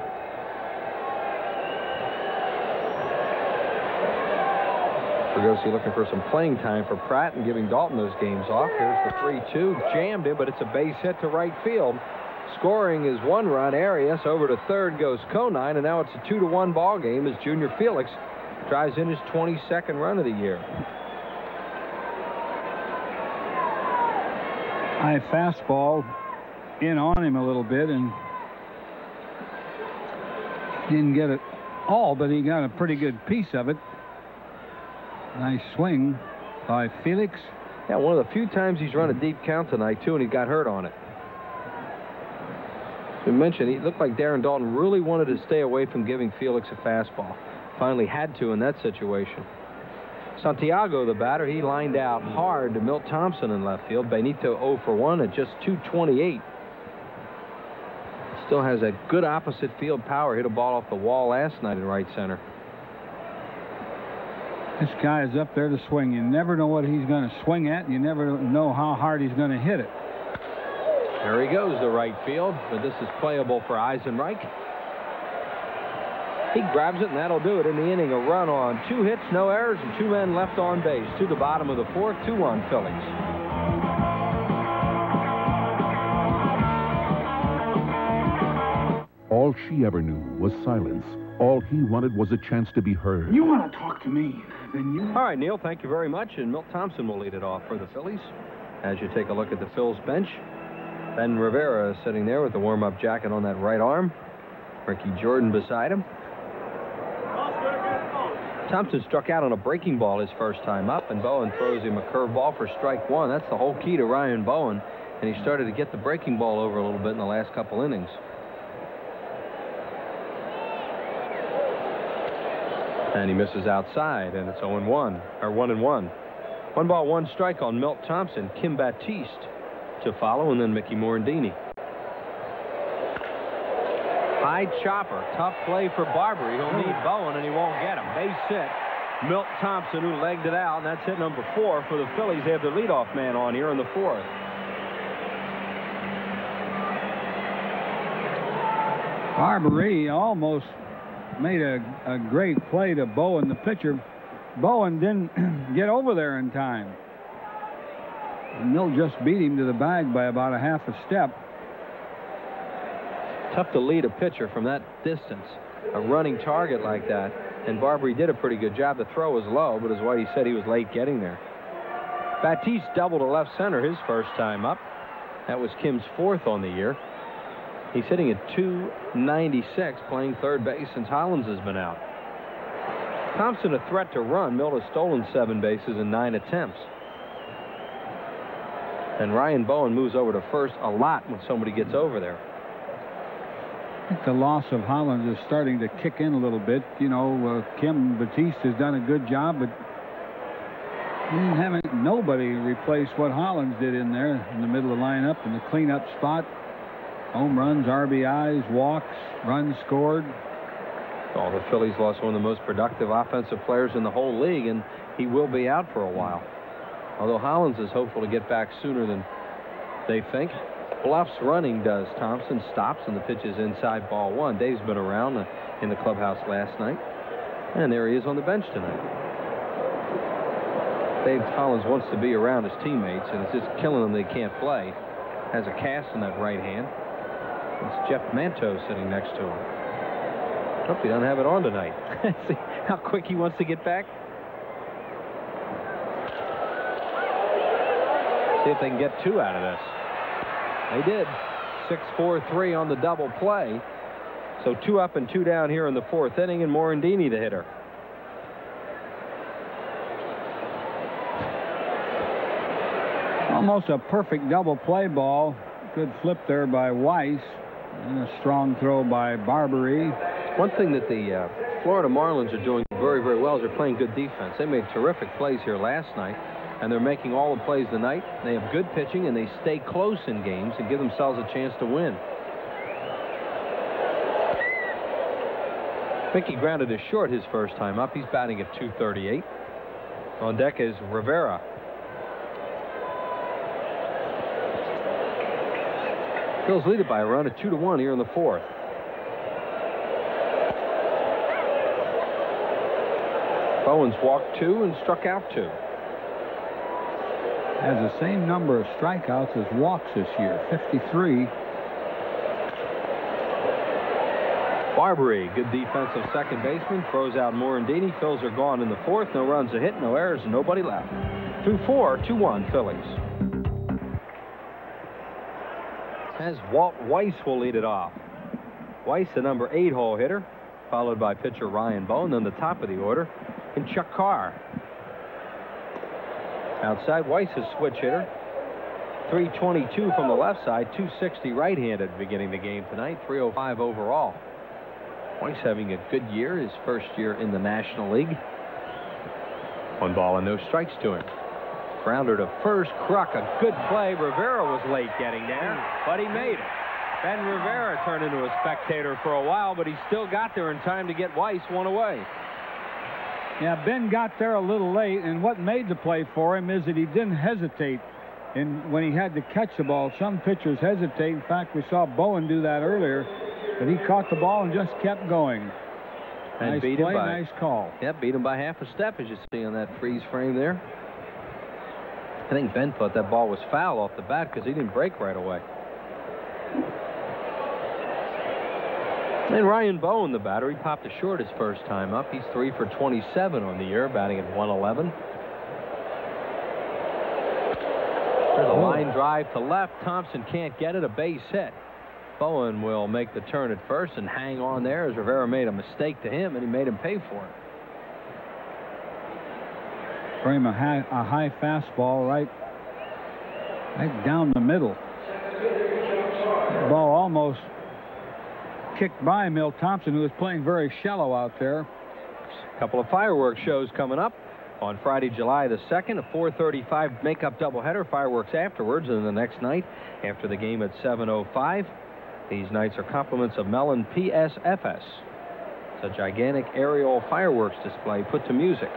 Fregosi looking for some playing time for Pratt and giving Dalton those games off. Here's the 3-2. Jammed it, but it's a base hit to right field. Scoring is 1 run. Arias over to third goes Conine, and now it's a 2-1 ball game as Junior Felix drives in his 22nd run of the year. High fastball in on him a little bit and didn't get it all, but he got a pretty good piece of it. Nice swing by Felix. Yeah, one of the few times he's run a deep count tonight, too, and he got hurt on it. We mentioned he looked like Darren Dalton really wanted to stay away from giving Felix a fastball. Finally had to in that situation. Santiago, the batter, he lined out hard to Milt Thompson in left field. Benito 0 for 1 at just 228. Still has a good opposite field power. Hit a ball off the wall last night in right center. This guy is up there to swing. You never know what he's going to swing at, and you never know how hard he's going to hit it. There he goes to right field, but this is playable for Eisenreich. He grabs it, and that'll do it in the inning. A run on 2 hits, no errors, and 2 men left on base. To the bottom of the fourth, 2-1 Phillies. All she ever knew was silence. All he wanted was a chance to be heard. You want to talk to me, then you... All right, Neil, thank you very much. And Milt Thompson will lead it off for the Phillies. As you take a look at the Phil's bench, Ben Rivera is sitting there with the warm-up jacket on that right arm. Ricky Jordan beside him. Thompson struck out on a breaking ball his first time up, and Bowen throws him a curveball for strike 1. That's the whole key to Ryan Bowen, and he started to get the breaking ball over a little bit in the last couple innings. And he misses outside, and it's 0-1, or 1-1. 1 ball, 1 strike on Milt Thompson. Kim Batiste to follow, and then Mickey Morandini. High chopper, tough play for Barbary. He'll need Bowen, and he won't get him. Base hit. Milt Thompson, who legged it out, and that's hit number 4 for the Phillies. They have their leadoff man on here in the 4th. Barbary almost made a great play to Bowen, the pitcher. Bowen didn't get over there in time. Milt just beat him to the bag by about a half a step. Tough to lead a pitcher from that distance, a running target like that. And Barbary did a pretty good job. The throw was low, but as Whitey said, he was late getting there. Batiste doubled to left center his first time up. That was Kim's 4th on the year. He's hitting at .296, playing third base since Hollins has been out. Thompson a threat to run. Milt has stolen 7 bases in 9 attempts. And Ryan Bowen moves over to first a lot when somebody gets over there. I think the loss of Hollins is starting to kick in a little bit. You know, Kim Batiste has done a good job, but nobody replaced what Hollins did in there in the middle of the lineup in the cleanup spot. Home runs, RBIs, walks, runs scored. Oh, the Phillies lost one of the most productive offensive players in the whole league, and he will be out for a while. Although Hollins is hopeful to get back sooner than they think. Bluffs running does. Thompson stops, and the pitch is inside ball 1. Dave's been around in the clubhouse last night, and there he is on the bench tonight. Dave Hollins wants to be around his teammates, and it's just killing them they can't play. Has a cast in that right hand. It's Jeff Manto sitting next to him. Hope he doesn't have it on tonight. See how quick he wants to get back. See if they can get 2 out of this. They did. 6-4-3 on the double play. So 2 up and 2 down here in the 4th inning, and Morandini the hitter. Almost a perfect double play ball. Good flip there by Weiss. And a strong throw by Barbary. One thing that the Florida Marlins are doing very, very well is they're playing good defense. They made terrific plays here last night, and they're making all the plays tonight. They have good pitching, and they stay close in games and give themselves a chance to win. Mickey grounded is short his first time up. He's batting at .238. On deck is Rivera. Phil's lead it by a run at 2-1 here in the 4th. Bowens walked 2 and struck out 2. Has the same number of strikeouts as walks this year, 53. Barbary, good defensive second baseman, throws out Morandini. Phils are gone in the 4th. No runs, a hit, no errors, and nobody left. Through 4, 2-1 Phillies. As Walt Weiss will lead it off. Weiss, the number 8 hole hitter, followed by pitcher Ryan Bowen, then the top of the order, and Chuck Carr. Outside, Weiss is switch hitter. 322 from the left side, 260 right-handed beginning the game tonight, 305 overall. Weiss having a good year, his first year in the National League. 1 ball and no strikes to him. Grounder to first. Kruk, a good play. Rivera was late getting there, but he made it. Ben Rivera turned into a spectator for a while, but he still got there in time to get Weiss 1 away. Yeah, Ben got there a little late, and what made the play for him is that he didn't hesitate when he had to catch the ball. Some pitchers hesitate. In fact, we saw Bowen do that earlier, but he caught the ball and just kept going. And nice beat play, him by, nice call. Yeah, beat him by half a step, as you see on that freeze frame there. I think Ben thought that ball was foul off the bat because he didn't break right away. And Ryan Bowen, the batter, he popped a short his first time up. He's 3 for 27 on the year, batting at 111. There's a line drive to left. Thompson can't get it. A base hit. Bowen will make the turn at first and hang on there as Rivera made a mistake to him, and he made him pay for it. For him, a high fastball right down the middle. The ball almost kicked by Milt Thompson, who was playing very shallow out there. A couple of fireworks shows coming up on Friday, July the 2nd, a 4:35 makeup doubleheader, fireworks afterwards, and the next night after the game at 7:05. These nights are compliments of Mellon PSFS. It's a gigantic aerial fireworks display put to music.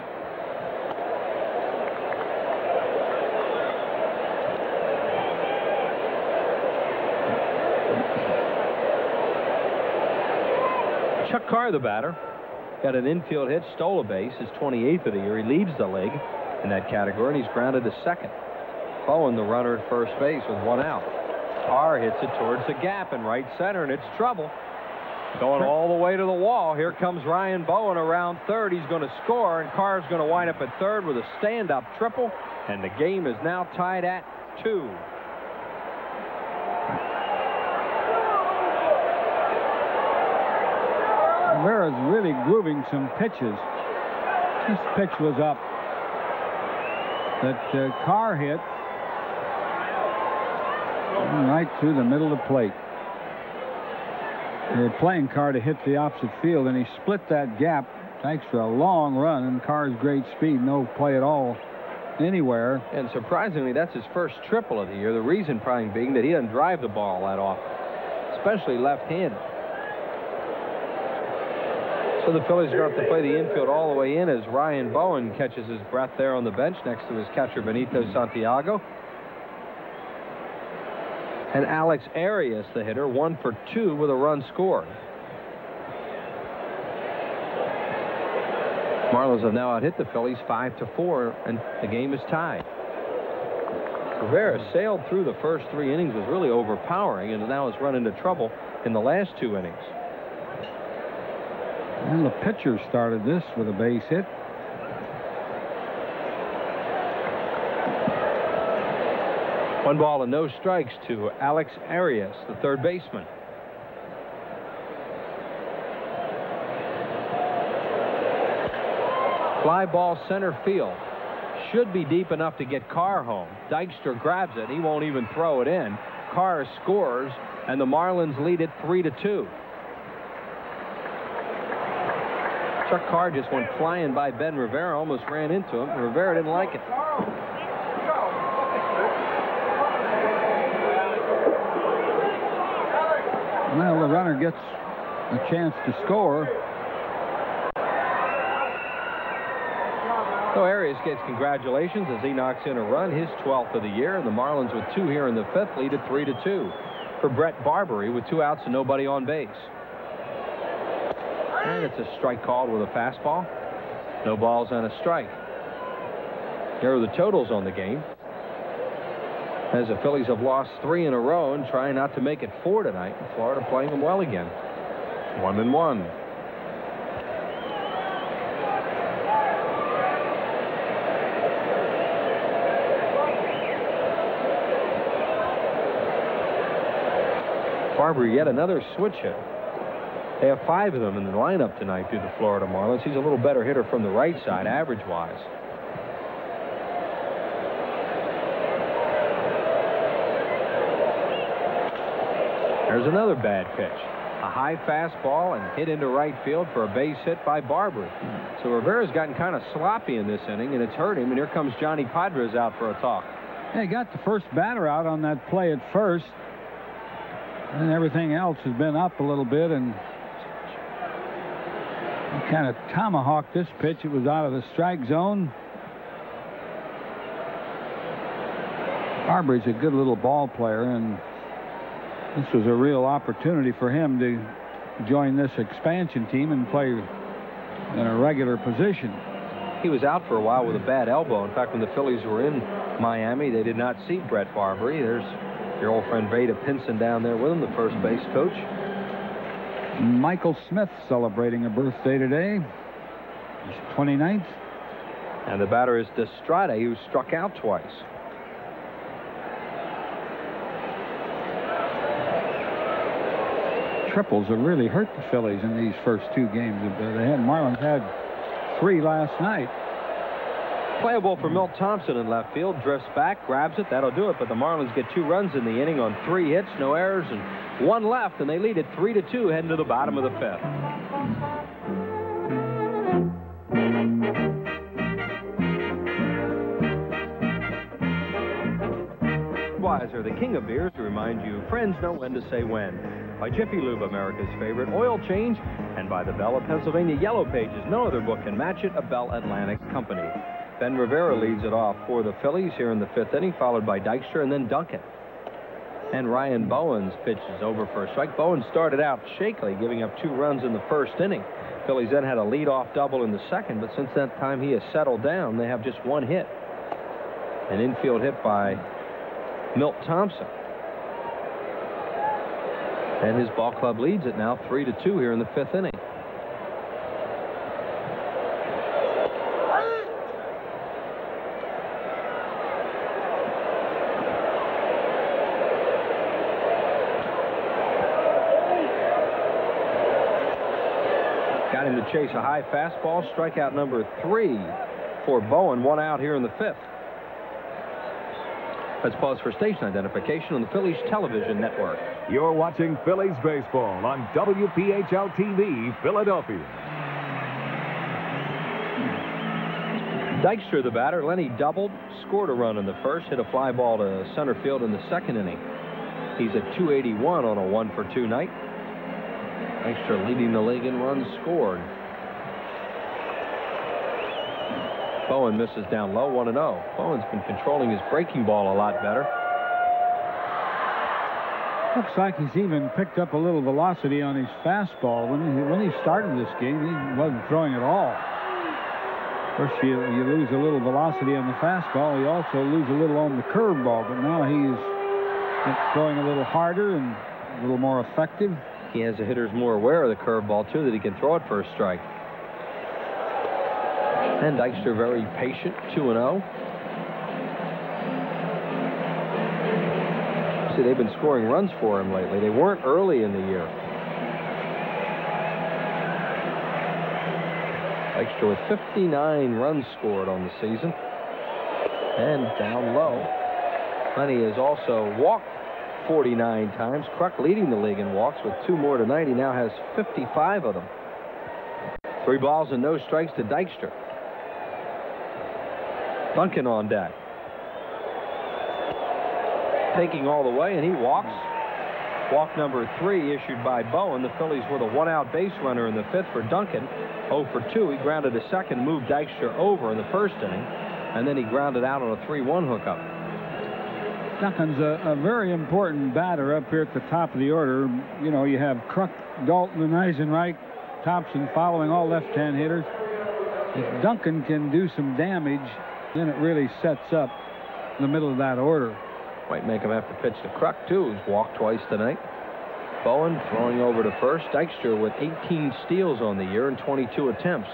Chuck Carr, the batter, got an infield hit, stole a base, his 28th of the year. He leads the league in that category, and he's grounded to second. Bowen, the runner at first base with one out. Carr hits it towards the gap in right center, and it's trouble. Going all the way to the wall. Here comes Ryan Bowen around third. He's going to score, and Carr's going to wind up at third with a stand-up triple, and the game is now tied at 2. Rivera's really grooving some pitches. This pitch was up that Carr hit right through the middle of the plate. They were playing Carr to hit the opposite field, and he split that gap. Thanks for a long run, and Carr's great speed, no play at all anywhere. And surprisingly, that's his first triple of the year. The reason probably being that he doesn't drive the ball that often, especially left-handed. So the Phillies are going to have to play the infield all the way in as Ryan Bowen catches his breath there on the bench next to his catcher Benito Santiago. And Alex Arias, the hitter, 1 for 2 with a run scored. Marlins have now out-hit the Phillies 5-4, and the game is tied. Rivera sailed through the first 3 innings, was really overpowering, and now has run into trouble in the last 2 innings. And the pitcher started this with a base hit. One ball and no strikes to Alex Arias, the third baseman. Fly ball center field. Should be deep enough to get Carr home. Dykstra grabs it. He won't even throw it in. Carr scores, and the Marlins lead it 3-2. Chuck Carr just went flying by Ben Rivera, almost ran into him. Rivera didn't like it. Well, the runner gets a chance to score. So Arias gets congratulations as he knocks in a run, his 12th of the year, and the Marlins with 2 here in the 5th lead at 3-2. For Brett Barbary with 2 outs and nobody on base. And it's a strike called with a fastball. No balls and a strike. Here are the totals on the game, as the Phillies have lost 3 in a row and trying not to make it 4 tonight. Florida playing them well again. 1-1. Barbary yet another switch hit. They have 5 of them in the lineup tonight due to the Florida Marlins. He's a little better hitter from the right side, average-wise. There's another bad pitch. A high fastball and hit into right field for a base hit by Barbary. So Rivera's gotten kind of sloppy in this inning, and it's hurt him. And here comes Johnny Padres out for a talk. They got the first batter out on that play at first. And everything else has been up a little bit, and he kind of tomahawked this pitch. It was out of the strike zone. Barbary's a good little ball player, and this was a real opportunity for him to join this expansion team and play in a regular position. He was out for a while with a bad elbow. In fact, when the Phillies were in Miami, they did not see Brett Barbary. There's your old friend Vada Pinson down there with him, the first base coach. Michael Smith celebrating a birthday today. He's 29th. And the batter is Destrade, who struck out twice. Triples have really hurt the Phillies in these first 2 games. Marlins had 3 last night. Playable for Milt Thompson in left field. Drifts back, grabs it. That'll do it. But the Marlins get 2 runs in the inning on 3 hits, no errors, and 1 left, and they lead it 3-2 heading to the bottom of the 5th. Budweiser, the king of beers, to remind you friends know when to say when. By Jiffy Lube, America's favorite oil change, and by the Bell of Pennsylvania Yellow Pages. No other book can match it, a Bell Atlantic company. Ben Rivera leads it off for the Phillies here in the 5th inning, followed by Dykstra and then Duncan. And Ryan Bowen's pitch is over for a strike. Bowen started out shakily, giving up 2 runs in the 1st inning. Phillies then had a leadoff double in the 2nd, but since that time he has settled down. They have just 1 hit. An infield hit by Milt Thompson. And his ball club leads it now 3-2 here in the 5th inning. Got him to chase a high fastball. Strikeout number 3 for Bowen. 1 out here in the 5th. Let's pause for station identification on the Phillies television network. You're watching Phillies baseball on WPHL-TV, Philadelphia. Dykstra, the batter. Lenny doubled, scored a run in the 1st, hit a fly ball to center field in the 2nd inning. He's at 281 on a 1-for-2 night. Dykstra leading the league in runs scored. Bowen misses down low, 1-0. Bowen's been controlling his breaking ball a lot better. Looks like he's even picked up a little velocity on his fastball. When he started this game, he wasn't throwing at all. Of course, you lose a little velocity on the fastball. You also lose a little on the curveball, but now he's throwing a little harder and a little more effective. He has the hitters more aware of the curveball, too, that he can throw it for a strike. And Dykstra very patient, 2-0. See, they've been scoring runs for him lately. They weren't early in the year. Dykstra with 59 runs scored on the season. And down low. Lenny has also walked 49 times. Kruk leading the league in walks with 2 more tonight. He now has 55 of them. 3 balls and no strikes to Dykstra. Duncan on deck. Taking all the way, and he walks. Walk number 3 issued by Bowen. The Phillies with a 1-out base runner in the 5th for Duncan. 0-for-2. He grounded a second, moved Dykstra over in the 1st inning, and then he grounded out on a 3-1 hookup. Duncan's a very important batter up here at the top of the order. You know, you have Kruk, Dalton, and Eisenreich, Thompson following, all left-hand hitters. If Duncan can do some damage, then it really sets up the middle of that order. Might make him have to pitch to Kruk, too, who's walked twice tonight. Bowen throwing over to first. Dykstra with 18 steals on the year and 22 attempts.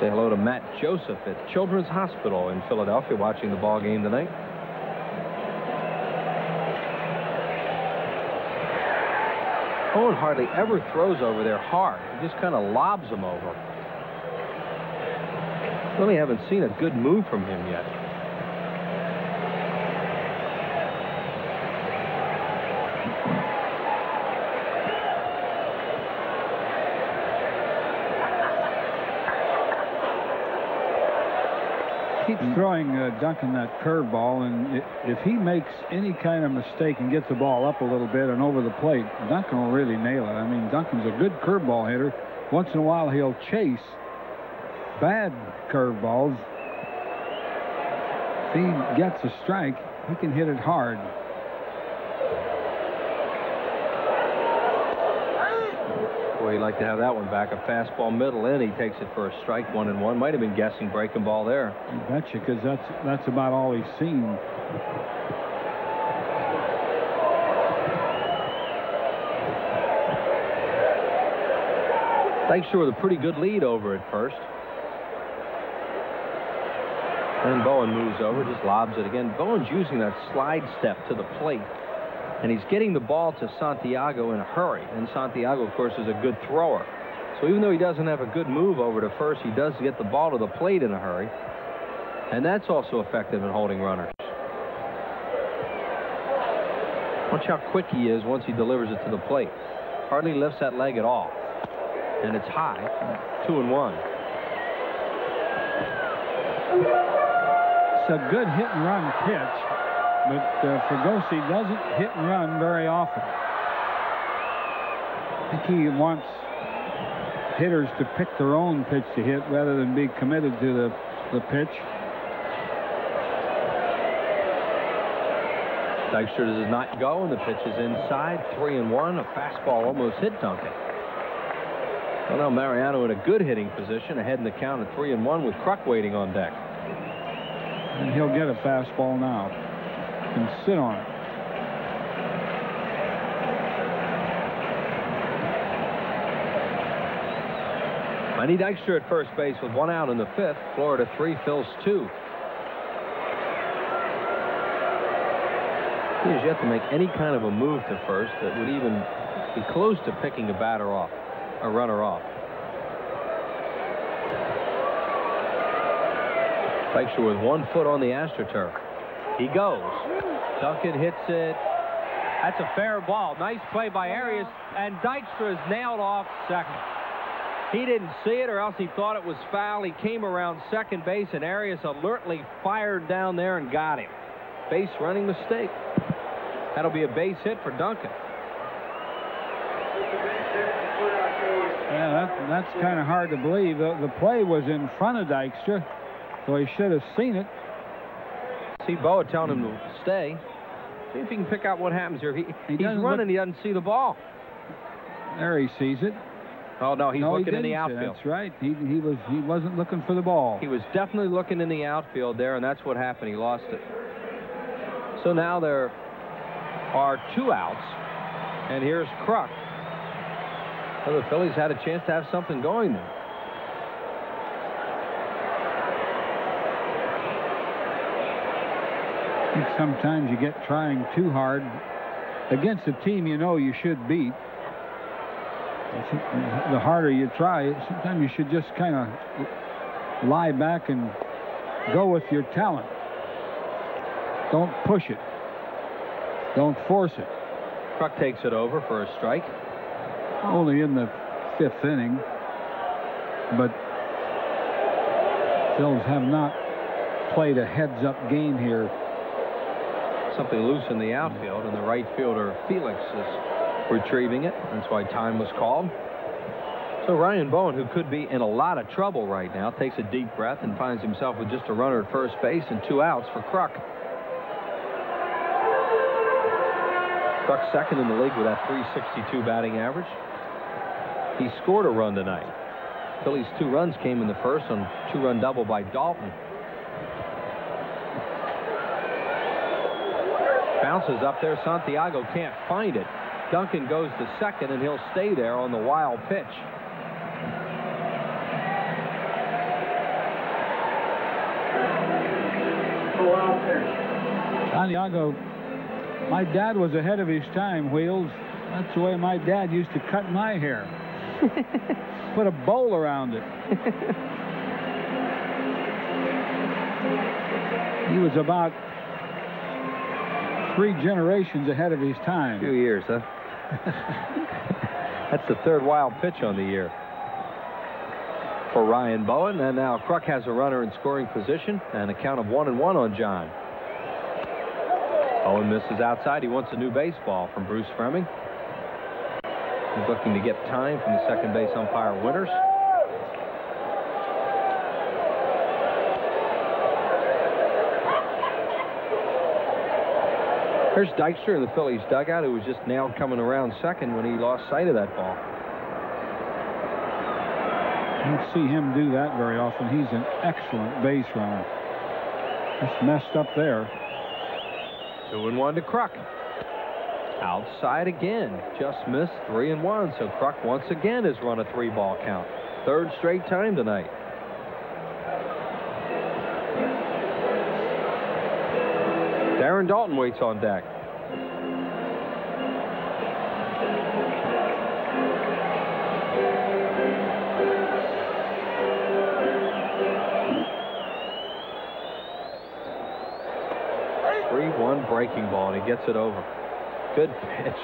Say hello to Matt Joseph at Children's Hospital in Philadelphia watching the ball game tonight. Bowen hardly ever throws over there hard. He just kind of lobs them over. Really haven't seen a good move from him yet. Keeps throwing Duncan that curveball, and if he makes any kind of mistake and gets the ball up a little bit and over the plate, Duncan will really nail it. I mean, Duncan's a good curveball hitter. Once in a while, he'll chase bad curveballs. If he gets a strike, he can hit it hard. Boy, he'd like to have that one back. A fastball middle in. He takes it for a strike, 1-1. Might have been guessing breaking ball there. You betcha, because that's about all he's seen. Dykstra with a pretty good lead over at first. And Bowen moves over, just lobs it again. Bowen's using that slide step to the plate. And he's getting the ball to Santiago in a hurry. And Santiago, of course, is a good thrower. So even though he doesn't have a good move over to first, he does get the ball to the plate in a hurry. And that's also effective in holding runners. Watch how quick he is once he delivers it to the plate. Hardly lifts that leg at all. And it's high, 2-1. It's a good hit and run pitch. but Fregosi doesn't hit and run very often. I think he wants hitters to pick their own pitch to hit rather than be committed to the pitch. Dykstra does not go, and the pitch is inside. 3-1. A fastball almost hit Duncan. Well, now Mariano in a good hitting position, ahead in the count at 3-1 with Kruk waiting on deck. And he'll get a fastball now and sit on it. Lenny Dykstra at first base with 1 out in the 5th. Florida 3, Phillies 2. He has yet to make any kind of a move to first that would even be close to picking a runner off. Dykstra with 1 foot on the AstroTurf. He goes. Duncan hits it. That's a fair ball. Nice play by Arias, and Dykstra is nailed off second. He didn't see it, or else he thought it was foul. He came around second base, and Arias alertly fired down there and got him. Base running mistake. That'll be a base hit for Duncan. Yeah, that's kind of hard to believe. The play was in front of Dykstra, so he should have seen it. See Boa telling him to stay. See if he can pick out what happens here. He's running. He doesn't see the ball. There he sees it. Oh no, he's looking in the outfield. That's right. He wasn't looking for the ball. He was definitely looking in the outfield there, and that's what happened. He lost it. So now there are 2 outs, and here's Kruk. So the Phillies had a chance to have something going there. I think sometimes you get trying too hard against a team you know you should beat. The harder you try, sometimes you should just kind of lie back and go with your talent. Don't push it. Don't force it. Kruk takes it over for a strike. Only in the 5th inning, but Phillies have not played a heads-up game here. Something loose in the outfield, and the right fielder Felix is retrieving it. That's why time was called. So Ryan Bowen, who could be in a lot of trouble right now, takes a deep breath and finds himself with just a runner at first base and 2 outs for Kruk. Kruk second in the league with that .362 batting average. He scored a run tonight. Phillies' 2 runs came in the first on a 2-run double by Dalton. Bounces up there. Santiago can't find it. Duncan goes to second, and he'll stay there on the wild pitch. Santiago, my dad was ahead of his time, Wheels. That's the way my dad used to cut my hair. Put a bowl around it. He was about 3 generations ahead of his time. A few years, huh? That's the 3rd wild pitch on the year for Ryan Bowen. And now Kruk has a runner in scoring position and a count of 1-1 on John. Bowen misses outside. He wants a new baseball from Bruce Fremming. He's looking to get time from the second base umpire Winters. There's Dykstra in the Phillies dugout, who was just nailed coming around second when he lost sight of that ball. You don't see him do that very often. He's an excellent base runner. Just messed up there. 2-1 to Kruk. Outside again. Just missed. 3-1. So Kruk once again has run a 3-ball count. 3rd straight time tonight. Darren Dalton waits on deck. Breaking ball, and he gets it over. Good pitch.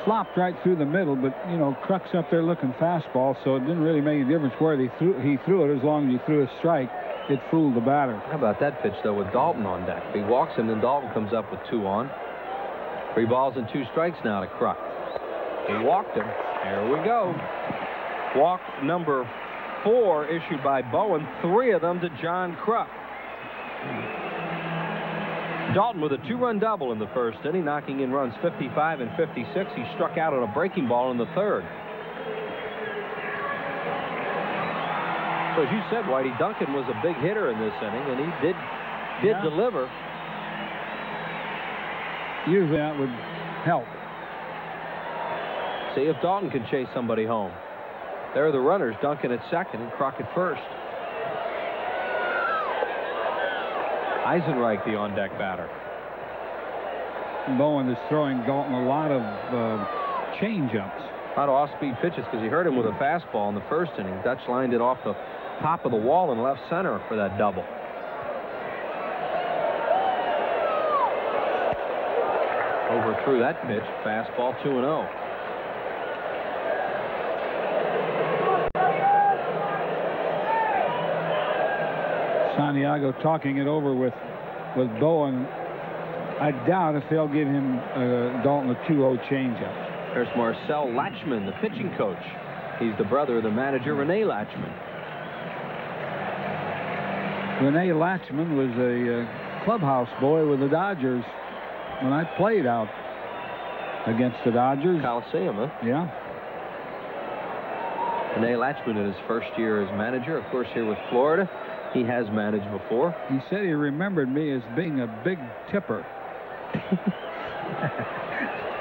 Flopped right through the middle, but you know, Kruk's up there looking fastball, so it didn't really make a difference where he threw it as long as he threw a strike. it fooled the batter. How about that pitch, though, with Dalton on deck? He walks, and then Dalton comes up with 2 on. 3 balls and 2 strikes now to Kruk. He walked him. There we go. Walk number 4 issued by Bowen. 3 of them to John Kruk. Dalton with a 2-run double in the first inning, knocking in runs 55 and 56. He struck out on a breaking ball in the 3rd. So as you said, Whitey, Duncan was a big hitter in this inning, and he did deliver. Usually that would help. See if Dalton can chase somebody home. There are the runners, Duncan at second and Kruk at first. Eisenreich, the on-deck batter. Bowen is throwing Dalton a lot of change-ups. A lot of off-speed pitches because he hurt him with a fastball in the first inning. Dutch lined it off the top of the wall in left center for that double. Overthrew that pitch. Fastball 2-0. Santiago talking it over with Bowen. I doubt if they'll give him Dalton a 2-0 changeup. There's Marcel Latchman, the pitching coach. He's the brother of the manager, Rene Latchman. Rene Latchman was a clubhouse boy with the Dodgers when I played out against the Dodgers. Coliseum, huh? Yeah. Rene Latchman in his first year as manager, of course, here with Florida. He has managed before. He said he remembered me as being a big tipper.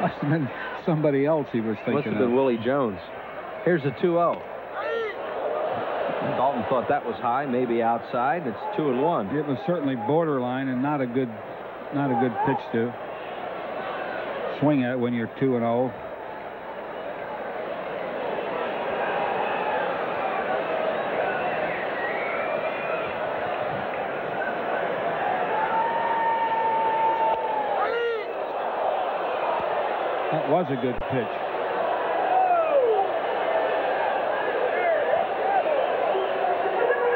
Must have been somebody else he was thinking Must have been of. Willie Jones. Here's a 2-0. Dalton thought that was high, maybe outside. It's 2-1. It was certainly borderline and not a good pitch to swing at when you're 2-0. That was a good pitch.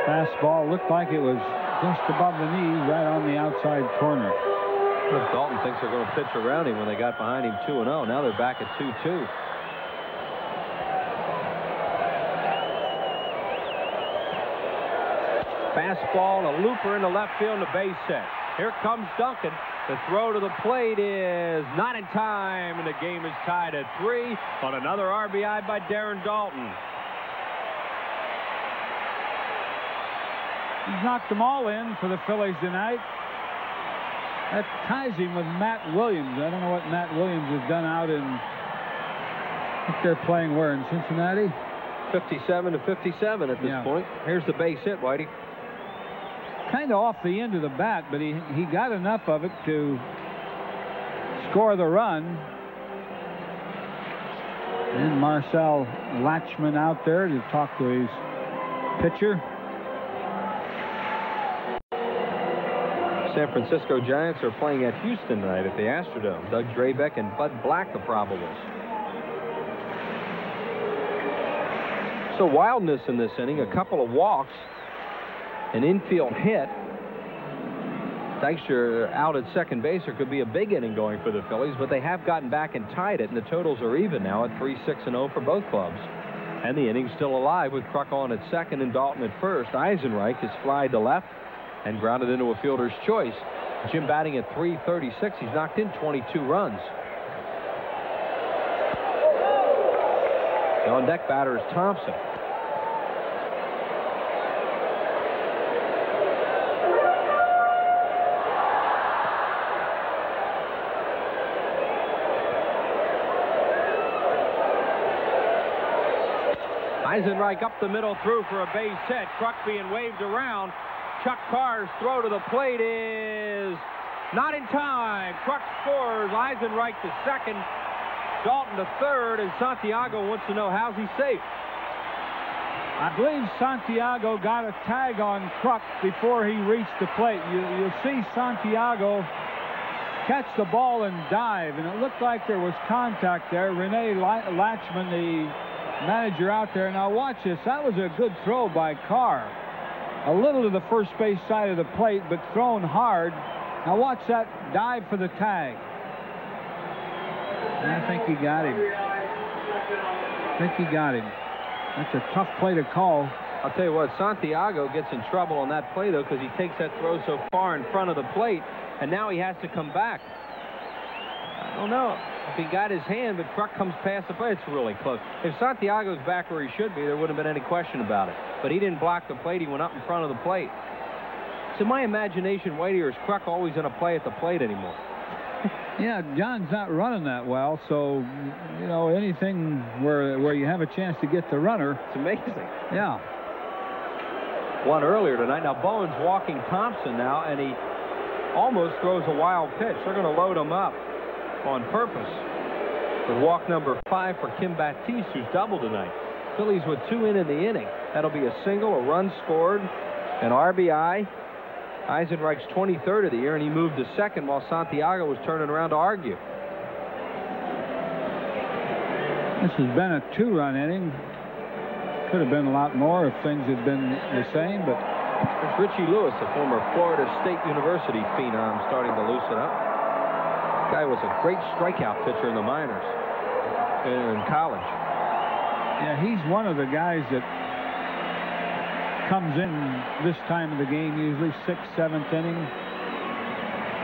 Fastball looked like it was just above the knees, right on the outside corner. Well, Dalton thinks they're going to pitch around him when they got behind him 2-0. Now they're back at 2-2. Fastball and a looper into left field and a base hit. Here comes Duncan. The throw to the plate is not in time, and the game is tied at 3 on another RBI by Darren Dalton. He's knocked them all in for the Phillies tonight. That ties him with Matt Williams. I don't know what Matt Williams has done out in, I think they're playing where, in Cincinnati? 57 to 57 at this point. Here's the base hit, Whitey. Kind of off the end of the bat, but he got enough of it to score the run. And Marcel Latchman out there to talk to his pitcher. San Francisco Giants are playing at Houston tonight at the Astrodome. Doug Drabeck and Bud Black, the probables. So wildness in this inning, a couple of walks, an infield hit. Dykstra out at second base. There could be a big inning going for the Phillies, but they have gotten back and tied it, and the totals are even now at 3-6-0 for both clubs. And the inning's still alive with Kruk on at second and Dalton at first. Eisenreich is flied to left and grounded into a fielder's choice. Jim batting at .336. He's knocked in 22 runs. The on-deck batter is Thompson. Eisenreich up the middle, through for a base hit. Kruk being waved around. Chuck Carr's throw to the plate is not in time. Kruk scores. Eisenreich to second. Dalton to third, and Santiago wants to know how's he safe. I believe Santiago got a tag on Kruk before he reached the plate. You'll see Santiago catch the ball and dive, and it looked like there was contact there. Rene Latchman, the manager out there. Now watch this. That was a good throw by Carr. a little to the first base side of the plate, but thrown hard. Now watch that dive for the tag. I think he got him. That's a tough play to call. I'll tell you what, Santiago gets in trouble on that play, though, because he takes that throw so far in front of the plate, and now he has to come back. I don't know if he got his hand, but Kruk comes past the plate. It's really close. If Santiago's back where he should be, there wouldn't have been any question about it. But he didn't block the plate. He went up in front of the plate. So my imagination, Whitey, or is Kruk always going to play at the plate anymore? Yeah, John's not running that well, so, you know, anything where you have a chance to get the runner. It's amazing. Yeah. One earlier tonight. Now, Bowen's walking Thompson now, and he almost throws a wild pitch. They're going to load him up on purpose with walk number 5 for Kim Baptiste, who's doubled tonight. Phillies with 2 in the inning. That'll be a single, a run scored, an RBI. Eisenreich's 23rd of the year, and he moved to second while Santiago was turning around to argue. This has been a 2-run inning. Could have been a lot more if things had been the same, but... There's Richie Lewis, a former Florida State University phenom, starting to loosen up. Guy was a great strikeout pitcher in the minors in college. Yeah, he's one of the guys that comes in this time of the game, usually 6th, 7th inning.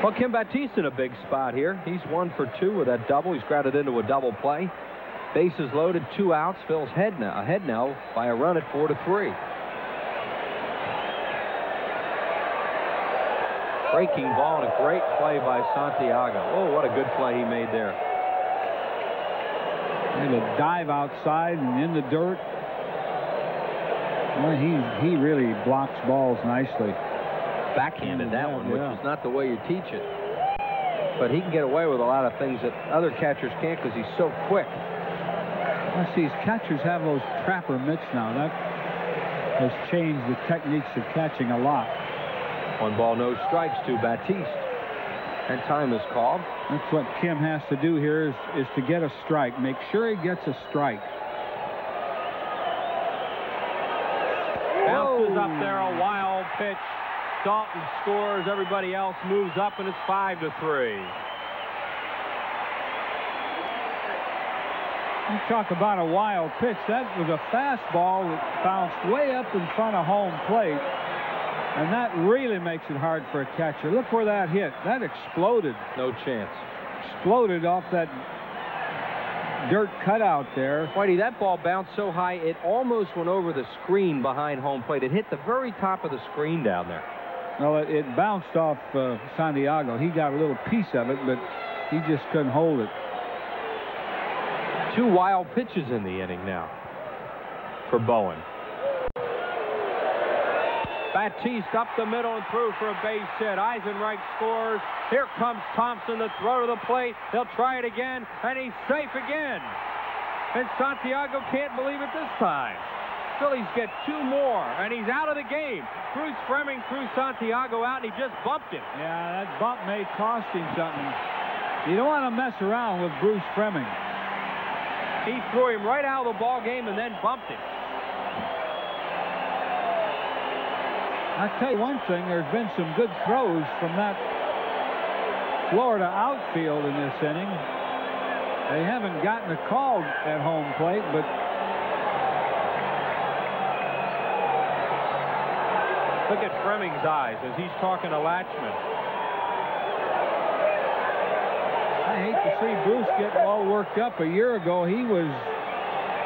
Well, Kim Baptiste in a big spot here. He's 1 for 2 with that double. He's grounded into a double play. Bases loaded, 2 outs. Phil's ahead now by a run at 4-3. Breaking ball and a great play by Santiago. Oh, what a good play he made there. And a dive outside and in the dirt. Well, he really blocks balls nicely. Backhanded that one, which is not the way you teach it. But he can get away with a lot of things that other catchers can't because he's so quick. Well, see, catchers have those trapper mitts now. That has changed the techniques of catching a lot. 1 ball, no strikes to Baptiste. And time is called. That's what Kim has to do here is to get a strike. Make sure he gets a strike. Bounces up there, a wild pitch. Dalton scores. Everybody else moves up, and it's 5-3. You talk about a wild pitch. That was a fastball that bounced way up in front of home plate. And that really makes it hard for a catcher. Look where that hit. That exploded. No chance. Exploded off that dirt cutout there. Whitey, that ball bounced so high it almost went over the screen behind home plate. It hit the very top of the screen down there. Well, it bounced off Santiago. He got a little piece of it, but he just couldn't hold it. 2 wild pitches in the inning now for Bowen. Baptiste up the middle and through for a base hit. Eisenreich scores. Here comes Thompson to throw to the plate. They'll try it again, and he's safe again. And Santiago can't believe it this time. Phillies get 2 more, and he's out of the game. Bruce Fleming threw Santiago out, and he just bumped him. Yeah, that bump may cost him something. You don't want to mess around with Bruce Fleming. He threw him right out of the ball game and then bumped him. I'll tell you one thing, there's been some good throws from that Florida outfield in this inning. They haven't gotten a call at home plate, but look at Fleming's eyes as he's talking to Latchman. I hate to see Bruce get all worked up. A year ago, he was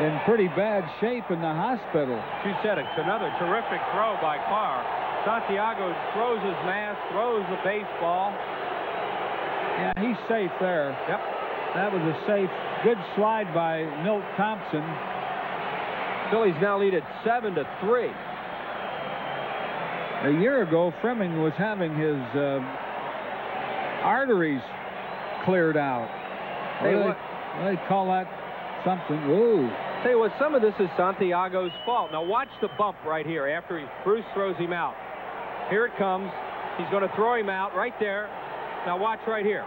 in pretty bad shape in the hospital. She said it's another terrific throw by Carr. Santiago throws his mask, throws the baseball. Yeah, he's safe there. Yep. That was a safe, good slide by Milt Thompson. Phillies now lead at 7-3. A year ago, Fleming was having his arteries cleared out. Hey, they call that something. Ooh. Tell you what, some of this is Santiago's fault. Now watch the bump right here after Bruce throws him out. Here it comes. He's going to throw him out right there. Now watch right here.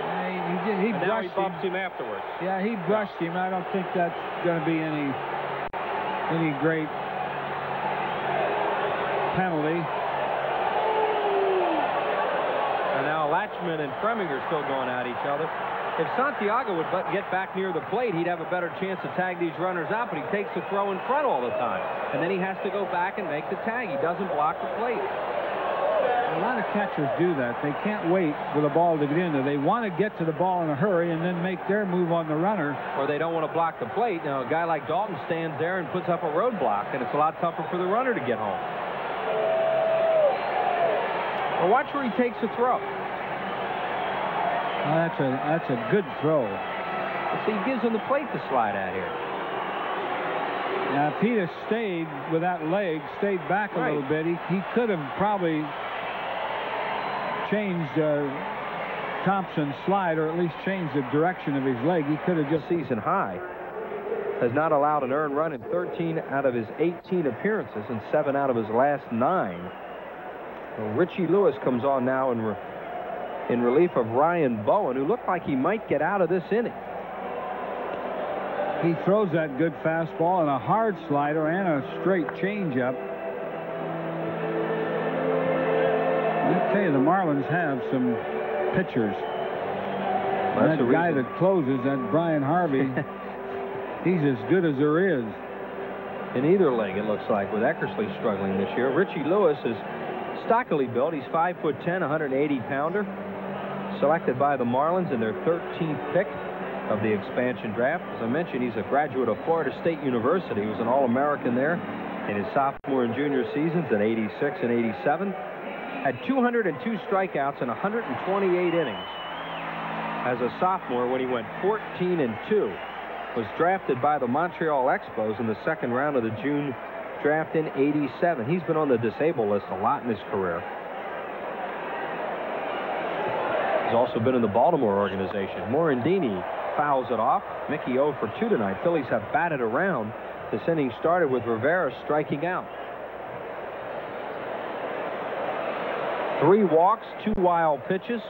Yeah, he now he bumps him afterwards. Yeah, he brushed him. I don't think that's going to be any great penalty. And now Latchman and Freminger still going at each other. If Santiago would get back near the plate, he'd have a better chance to tag these runners out, but he takes the throw in front all the time. And then he has to go back and make the tag. He doesn't block the plate. A lot of catchers do that. They can't wait for the ball to get in there. They want to get to the ball in a hurry and then make their move on the runner. Or they don't want to block the plate. Now, a guy like Dalton stands there and puts up a roadblock, and it's a lot tougher for the runner to get home. Or watch where he takes the throw. Oh, that's a good throw. See, he gives him the plate to slide at here. Now, if he'd have stayed with that leg, stayed back a little bit, he could have probably changed Thompson's slide, or at least changed the direction of his leg. He could have just... Season high. Has not allowed an earned run in 13 out of his 18 appearances and 7 out of his last 9. Well, Richie Lewis comes on now in relief of Ryan Bowen, who looked like he might get out of this inning. He throws that good fastball and a hard slider and a straight changeup. I tell you, the Marlins have some pitchers. That guy that closes, that Brian Harvey, he's as good as there is. In either leg, it looks like, with Eckersley struggling this year. Richie Lewis is stockily built. He's 5'10", 180-pounder. Selected by the Marlins in their 13th pick of the expansion draft. As I mentioned, he's a graduate of Florida State University. He was an All-American there in his sophomore and junior seasons in '86 and '87. Had 202 strikeouts in 128 innings as a sophomore when he went 14-2. Was drafted by the Montreal Expos in the second round of the June draft in '87. He's been on the disabled list a lot in his career. He's also been in the Baltimore organization. Morandini fouls it off. Mickey 0 for 2 tonight. Phillies have batted around. This inning started with Rivera striking out. 3 walks, 2 wild pitches.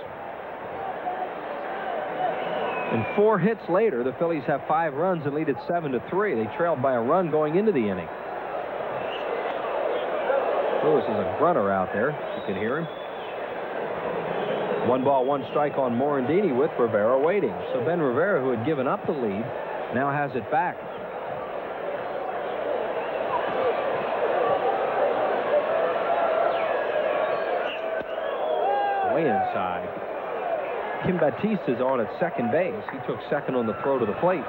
And 4 hits later, the Phillies have 5 runs and lead it 7-3. They trailed by a run going into the inning. Lewis is a grunter out there. You can hear him. 1 ball, 1 strike on Morandini with Rivera waiting. So Ben Rivera, who had given up the lead, now has it back. Way inside. Kim Batiste is on at second base. He took second on the throw to the plate.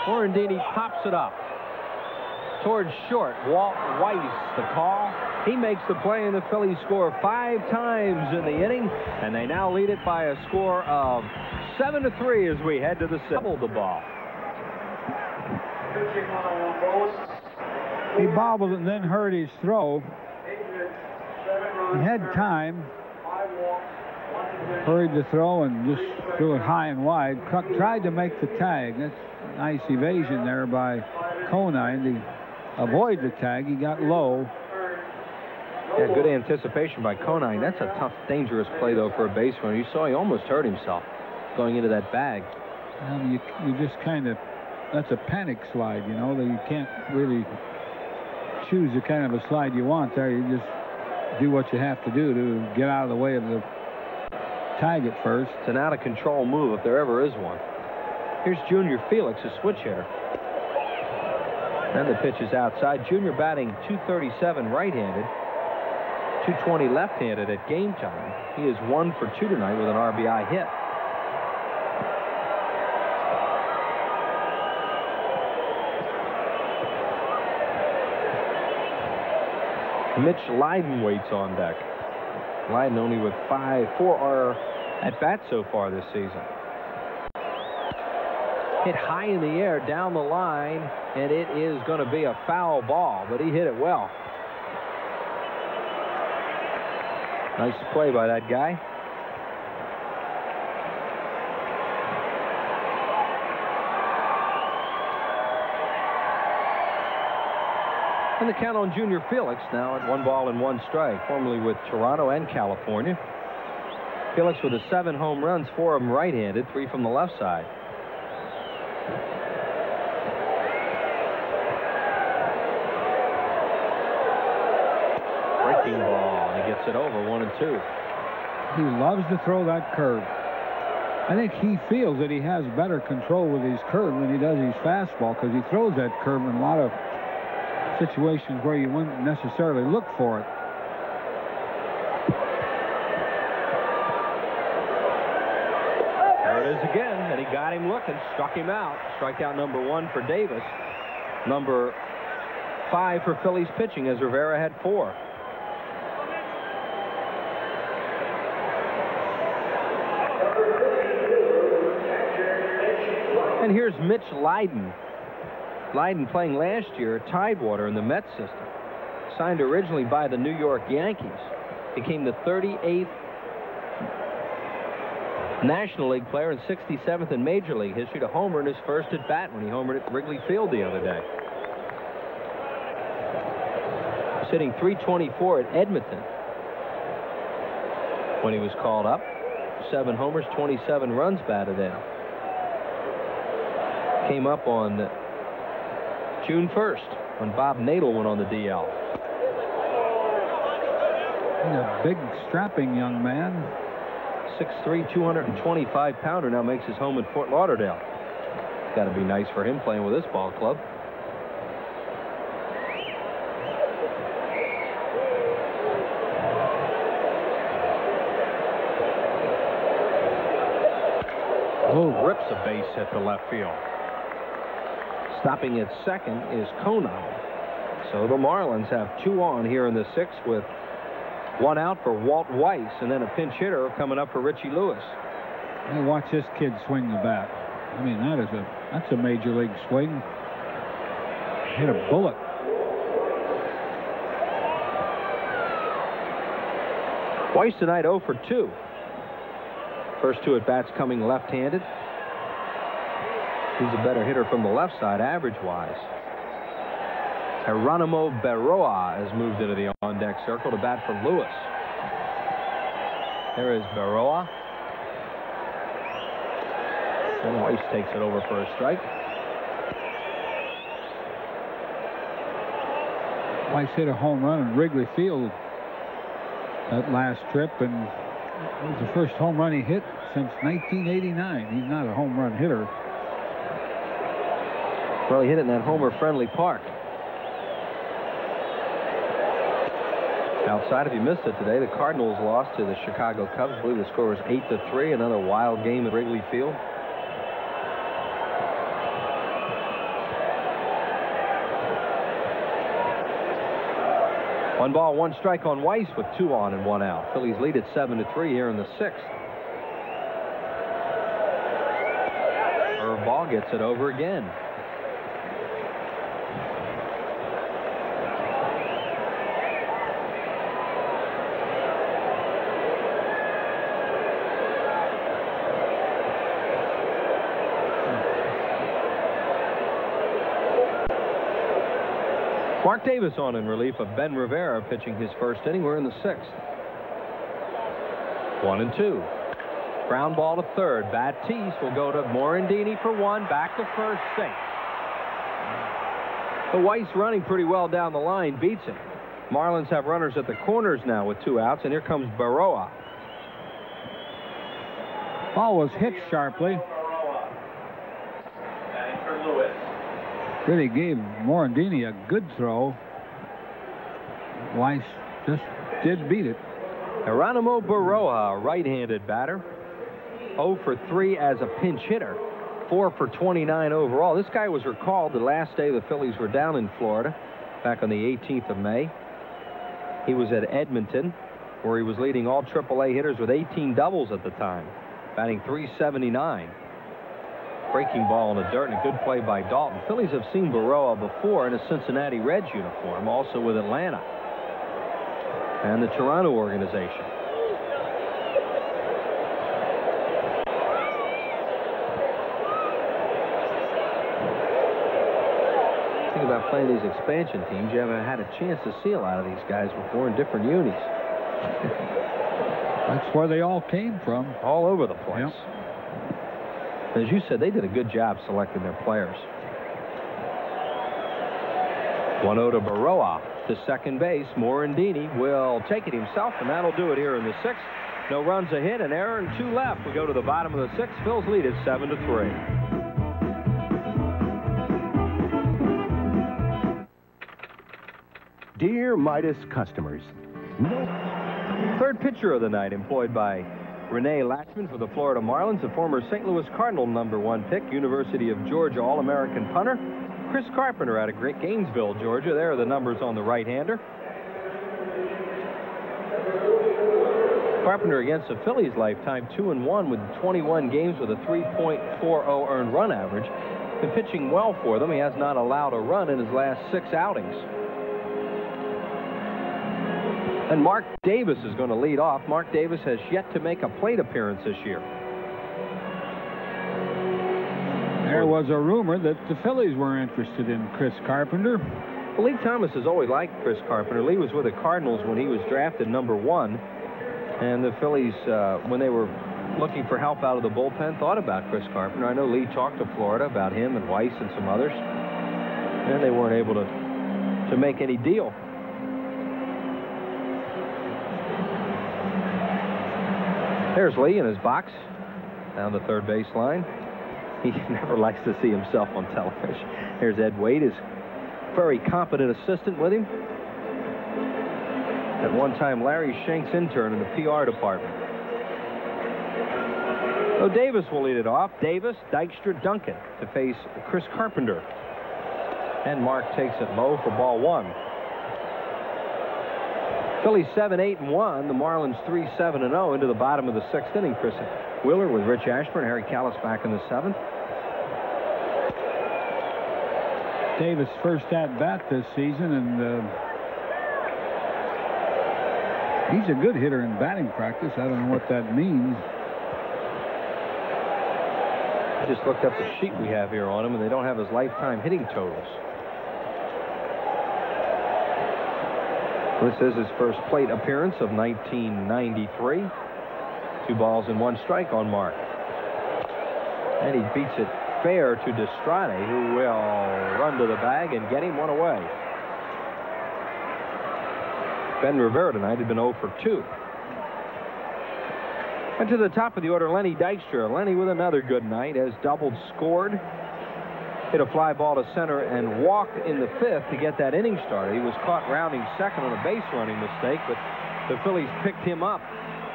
Morandini pops it up towards short. Walt Weiss, the call. He makes the play, and the Phillies score 5 times in the inning, and they now lead it by a score of 7-3 as we head to the 7th. The ball. He bobbled and then hurt his throw. He had time. Hurried the throw and just threw it high and wide. Kruk tried to make the tag. That's a nice evasion there by Conine to avoid the tag. He got low. Yeah, good anticipation by Conine. That's a tough, dangerous play, though, for a base runner. You saw he almost hurt himself going into that bag. You just kind of, that's a panic slide, you know, that you can't really choose the kind of a slide you want there. You just do what you have to do to get out of the way of the tag at first. It's an out-of-control move if there ever is one. Here's Junior Felix, a switch hitter. And the pitch is outside. Junior batting .237 right-handed, .220 left-handed at game time. He is 1 for 2 tonight with an RBI hit. Mitch Leiden waits on deck. Leiden only with 4 at-bats so far this season. Hit high in the air down the line, and it is going to be a foul ball, but he hit it well. Nice play by that guy. And the count on Junior Felix now at 1 ball and 1 strike, formerly with Toronto and California. Felix with his 7 home runs, 4 of them right-handed, 3 from the left side. Breaking ball, and he gets it over, 1-2. He loves to throw that curve. I think he feels that he has better control with his curve than he does his fastball, because he throws that curve in a lot of situations where you wouldn't necessarily look for it. There it is again, and he got him looking, struck him out. Strikeout number 1 for Davis. Number 5 for Phillies pitching, as Rivera had 4. And here's Mitch Leiden. Leiden playing last year at Tidewater in the Mets system. Signed originally by the New York Yankees. Became the 38th National League player and 67th in Major League history to homer in his first at bat when he homered at Wrigley Field the other day. He's hitting .324 at Edmonton when he was called up. 7 homers, 27 runs batted in. Came up on June 1st when Bob Nadel went on the DL. He's a big, strapping young man. 6'3", 225-pounder now makes his home in Fort Lauderdale. Got to be nice for him playing with this ball club. Oh, rips a base hit to left field. Stopping at second is Conine. So the Marlins have 2 on here in the 6th with 1 out for Walt Weiss, and then a pinch hitter coming up for Richie Lewis. Hey, watch this kid swing the bat. I mean, that's a major league swing. Hit a bullet. Weiss tonight 0 for 2. First 2 at bats coming left-handed. He's a better hitter from the left side, average-wise. Geronimo Berroa has moved into the on-deck circle to bat for Lewis. There is Berroa. And Weiss takes it over for a strike. Weiss hit a home run in Wrigley Field that last trip, and it was the first home run he hit since 1989. He's not a home run hitter. Well, he hit it in that homer-friendly park. Outside, if you missed it today, the Cardinals lost to the Chicago Cubs. I believe the score was 8-3. Another wild game at Wrigley Field. One ball, 1 strike on Weiss with 2 on and 1 out. Phillies lead at 7-3 here in the 6th. Ball gets it over again. Mark Davis on in relief of Ben Rivera, pitching his first inning. We're in the 6th. 1-2. Ground ball to third. Batiste will go to Morandini for 1. Back to first, safe. The Weiss running pretty well down the line beats him. Marlins have runners at the corners now with 2 outs, and here comes Berroa. Ball was hit sharply. Really gave Morandini a good throw. Weiss just did beat it. Geronimo Berroa, right-handed batter. 0 for 3 as a pinch hitter. 4 for 29 overall. This guy was recalled the last day the Phillies were down in Florida, back on the 18th of May. He was at Edmonton, where he was leading all AAA hitters with 18 doubles at the time, batting .379. Breaking ball in the dirt, and a good play by Dalton. Phillies have seen Berroa before in a Cincinnati Reds uniform, also with Atlanta and the Toronto organization. thing about playing these expansion teams, you haven't had a chance to see a lot of these guys before in different unis. That's where they all came from. All over the place. Yep. As you said, they did a good job selecting their players. 1-0 to Baroa to second base. Morandini will take it himself, and that'll do it here in the 6th. No runs, a hit, an error, and 2 left. We go to the bottom of the 6th. Phil's lead is 7-3. Dear Midas customers, Third pitcher of the night, employed by Rene Latchman for the Florida Marlins, the former St. Louis Cardinal #1 pick, University of Georgia All-American punter, Chris Carpenter out of Gainesville, Georgia. There are the numbers on the right-hander. Carpenter against the Phillies lifetime 2-1 with 21 games with a 3.40 earned run average. Been pitching well for them. He has not allowed a run in his last 6 outings. And Mark Davis is going to lead off. Mark Davis has yet to make a plate appearance this year. There was a rumor that the Phillies were interested in Chris Carpenter. Well, Lee Thomas has always liked Chris Carpenter. Lee was with the Cardinals when he was drafted #1. And the Phillies, when they were looking for help out of the bullpen, thought about Chris Carpenter. I know Lee talked to Florida about him and Weiss and some others. And they weren't able to make any deal. There's Lee in his box down the third base line. He never likes to see himself on television. Here's Ed Wade, his very competent assistant with him. At one time, Larry Shank's intern in the PR department. So Davis will lead it off. Davis, Dykstra, Duncan to face Chris Carpenter. And Mark takes it low for ball 1. Phillies 7-8-1. The Marlins 3-7-0 into the bottom of the 6th inning. Chris Wheeler with Rich Ashburn. Harry Callis back in the 7th. Davis' first at-bat this season, and he's a good hitter in batting practice. I don't know what that means. I just looked up the sheet we have here on him, and they don't have his lifetime hitting totals. This is his first plate appearance of 1993. 2 balls and 1 strike on Mark. And he beats it fair to Destrade, who will run to the bag and get him 1 away. Ben Rivera tonight had been 0 for 2. And to the top of the order, Lenny Dykstra. Lenny with another good night, has doubled, scored. Hit a fly ball to center and walked in the 5th to get that inning started. He was caught rounding second on a base running mistake, but the Phillies picked him up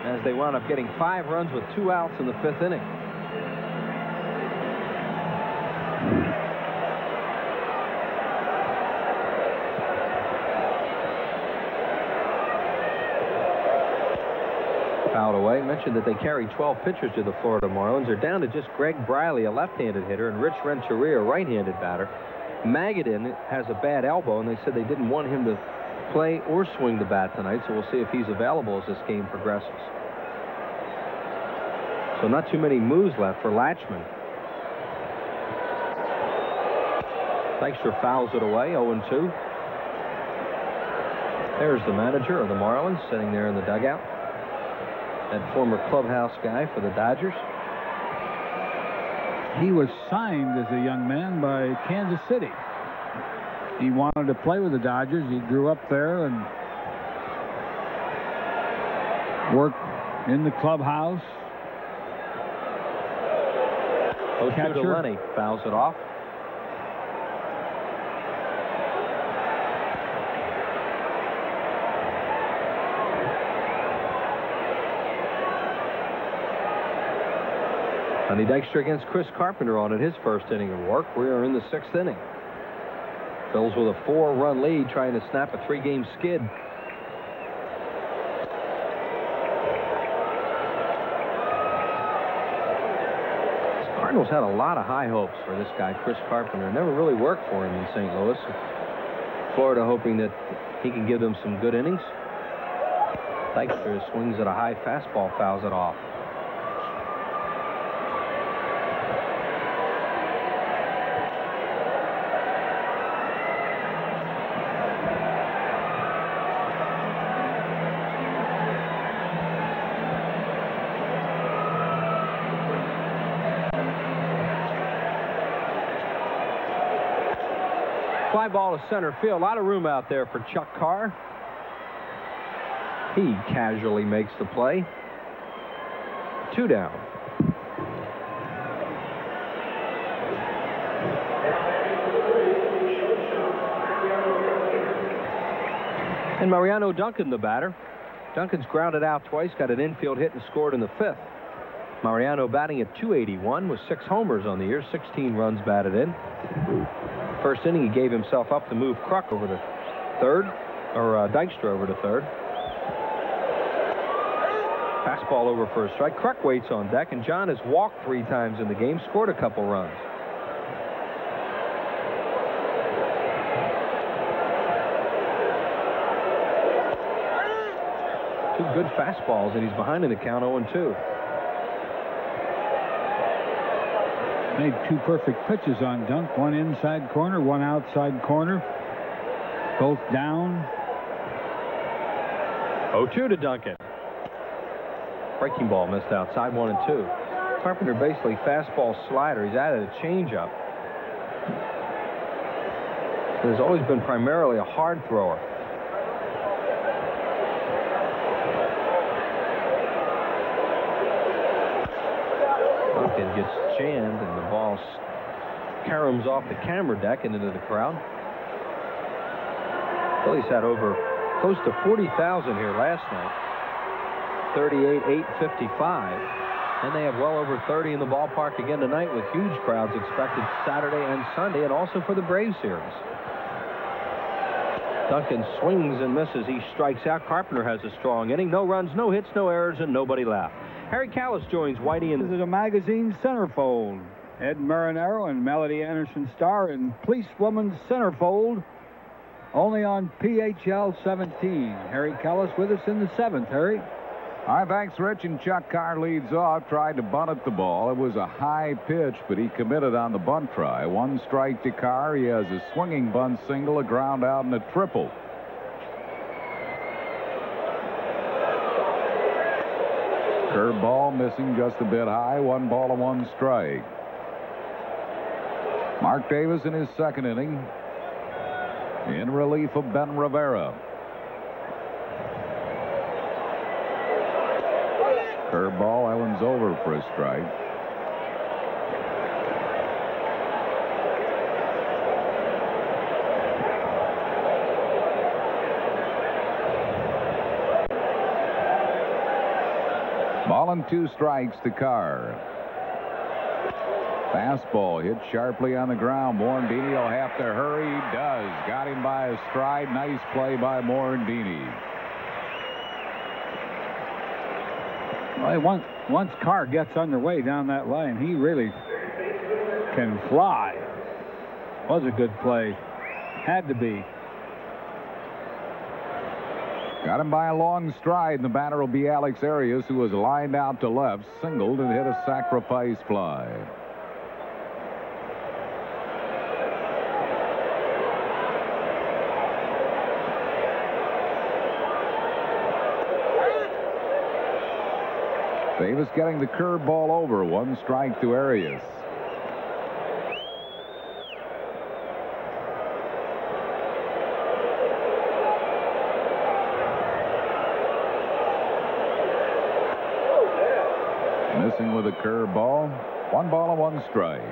as they wound up getting 5 runs with 2 outs in the 5th inning. Fouled away. Mentioned that they carry 12 pitchers to the Florida Marlins. They're down to just Greg Briley, a left-handed hitter, and Rich Renteria, a right-handed batter. Magadan has a bad elbow, and they said they didn't want him to play or swing the bat tonight, so we'll see if he's available as this game progresses. So not too many moves left for Latchman. Dykstra fouls it away, 0-2. There's the manager of the Marlins sitting there in the dugout. That former clubhouse guy for the Dodgers. He was signed as a young man by Kansas City. He wanted to play with the Dodgers. He grew up there and worked in the clubhouse. 0-2 to Lenny, fouls it off. Lenny Dykstra against Chris Carpenter on in his first inning of work. We are in the 6th inning. Phil's with a 4-run lead, trying to snap a 3-game skid. The Cardinals had a lot of high hopes for this guy, Chris Carpenter. It never really worked for him in St. Louis. Florida hoping that he can give them some good innings. Dykstra swings at a high fastball, fouls it off. Fly ball to center field. A lot of room out there for Chuck Carr. He casually makes the play. 2 down. And Mariano Duncan, the batter. Duncan's grounded out twice, got an infield hit, and scored in the 5th. Mariano batting at .281 with 6 homers on the year, 16 runs batted in. First inning, he gave himself up to move Kruk over to third, or Dykstra over to third. Fastball over for a strike. Kruk waits on deck, and John has walked 3 times in the game, scored a couple runs. Good fastballs, and he's behind in the count 0-2. Made 2 perfect pitches on Dunk. One inside corner, one outside corner. Both down. 0-2 to Duncan. Breaking ball missed outside, 1-2. Carpenter basically fastball slider. He's added a changeup. He's always been primarily a hard thrower. Duncan gets jammed, and the ball caroms off the camera deck and into the crowd. Phillies had over close to 40,000 here last night. 38,855. And they have well over 30 in the ballpark again tonight, with huge crowds expected Saturday and Sunday, and also for the Braves series. Duncan swings and misses. He strikes out. Carpenter has a strong inning. No runs, no hits, no errors, and nobody left. Harry Callis joins Whitey in. This is a magazine centerfold. Ed Marinero and Melody Anderson star in Policewoman's Centerfold, only on PHL 17. Harry Callis with us in the 7th. Harry. All right, thanks, Rich. And Chuck Carr leads off, tried to bunt at the ball. It was a high pitch, but he committed on the bunt try. 1 strike to Carr. He has a swinging bunt single, a ground out, and a triple. Curveball missing just a bit high. 1 ball and 1 strike. Mark Davis in his 2nd inning, in relief of Ben Rivera. Curveball, Evans over for a strike. Ball and 2 strikes to Carr. Fastball hit sharply on the ground. Morandini will have to hurry. He does. Got him by a stride. Nice play by Morandini. Well, once Carr gets underway down that line, he really can fly. Was a good play. Had to be. Got him by a long stride, and the batter will be Alex Arias, who was lined out to left, singled, and hit a sacrifice fly. Davis getting the curveball over. 1 strike to Arias. Missing with a curveball. 1 ball and 1 strike.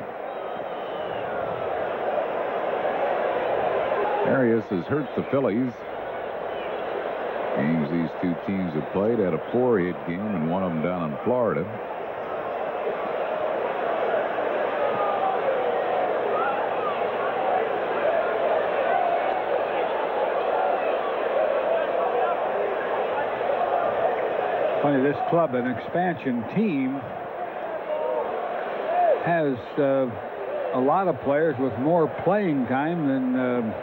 Arias has hurt the Phillies. Games these 2 teams have played, had a 4-hit game, and one of them down in Florida. Funny, this club, an expansion team, has a lot of players with more playing time than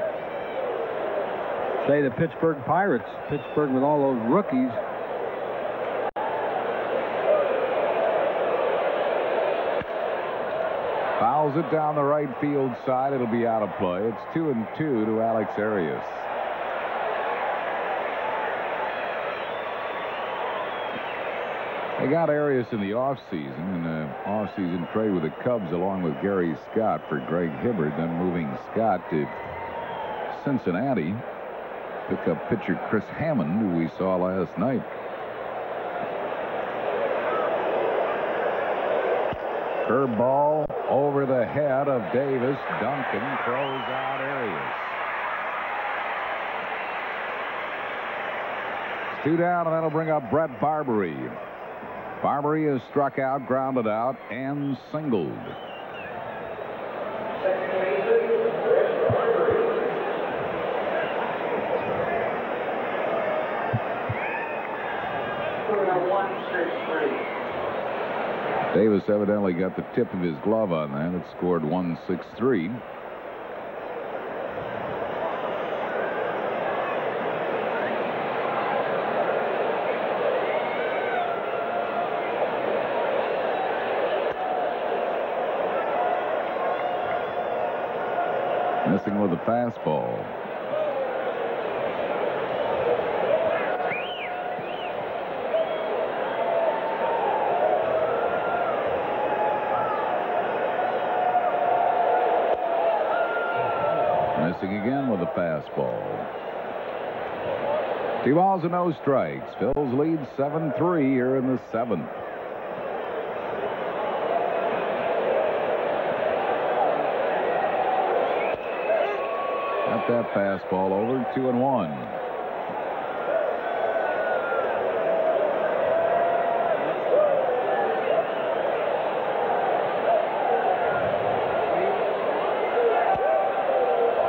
say the Pittsburgh Pirates. Pittsburgh with all those rookies. Fouls it down the right field side. It'll be out of play. It's 2-2 to Alex Arias. They got Arias in the offseason, in the offseason trade with the Cubs along with Gary Scott for Greg Hibbert, then moving Scott to Cincinnati. Pickup pitcher Chris Hammond, who we saw last night. Curveball over the head of Davis. Duncan throws out Arias. It's 2 down, and that'll bring up Brett Barbary. Barbary is struck out, grounded out, and singled. Davis evidently got the tip of his glove on that. It scored 1-6-3. Missing with a fastball. Missing again with a fastball. 2 balls and no strikes. Phil's lead 7-3 here in the 7th. Got that fastball over. 2-1.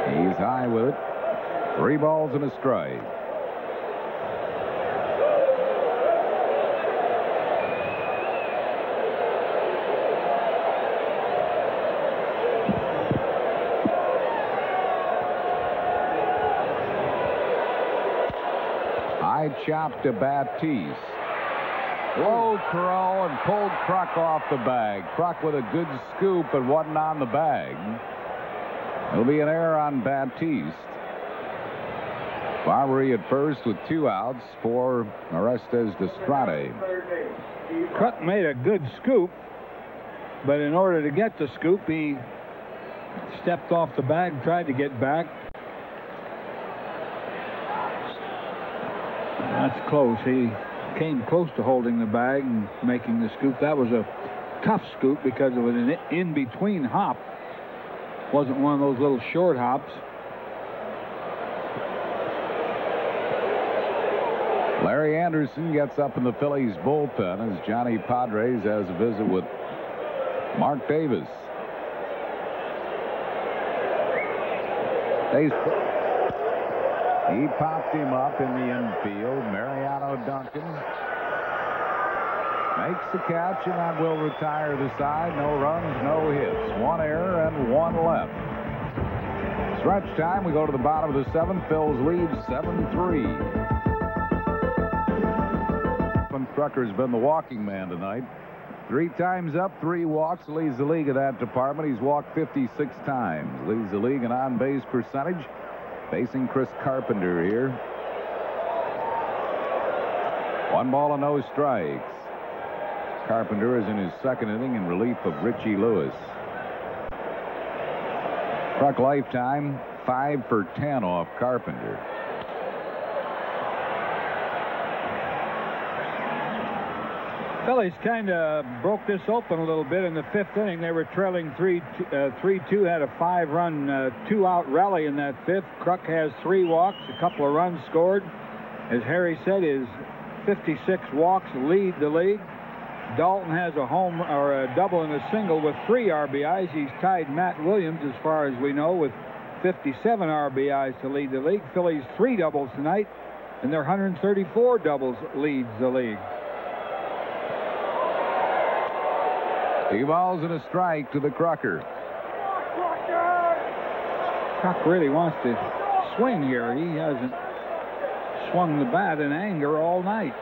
He's high with it. 3 balls and a strike. High chop to Batiste. Low throw and pulled Kruk off the bag. Kruk with a good scoop, but wasn't on the bag. It'll be an error on Batiste. Barbary at first with 2 outs for Orestes Destrade. Kruk made a good scoop, but in order to get the scoop, he stepped off the bag, tried to get back. That's close. He came close to holding the bag and making the scoop. That was a tough scoop because it was an in-between hop. Wasn't one of those little short hops. Larry Anderson gets up in the Phillies bullpen as Johnny Padres has a visit with Mark Davis. He popped him up in the infield. Mariano Duncan makes the catch, and that will retire the side. No runs, no hits. 1 error and 1 left. Stretch time. We go to the bottom of the 7th. Phil's lead 7-3. Trucker's been the walking man tonight. 3 times up, 3 walks. Leads the league in that department. He's walked 56 times. Leads the league in on-base percentage. Facing Chris Carpenter here. 1 ball and no strikes. Carpenter is in his 2nd inning in relief of Richie Lewis. Kruk lifetime 5 for 10 off Carpenter. Phillies kind of broke this open a little bit in the 5th inning. They were trailing 3-2, had a 5-run, 2-out rally in that 5th. Kruk has 3 walks, a couple of runs scored. As Harry said, his 56 walks lead the league. Dalton has a home or a double and a single with 3 RBIs. He's tied Matt Williams, as far as we know, with 57 RBIs to lead the league. Phillies 3 doubles tonight, and their 134 doubles leads the league. 2 balls and a strike to the Krucker. Kruk really wants to swing here. He hasn't swung the bat in anger all night.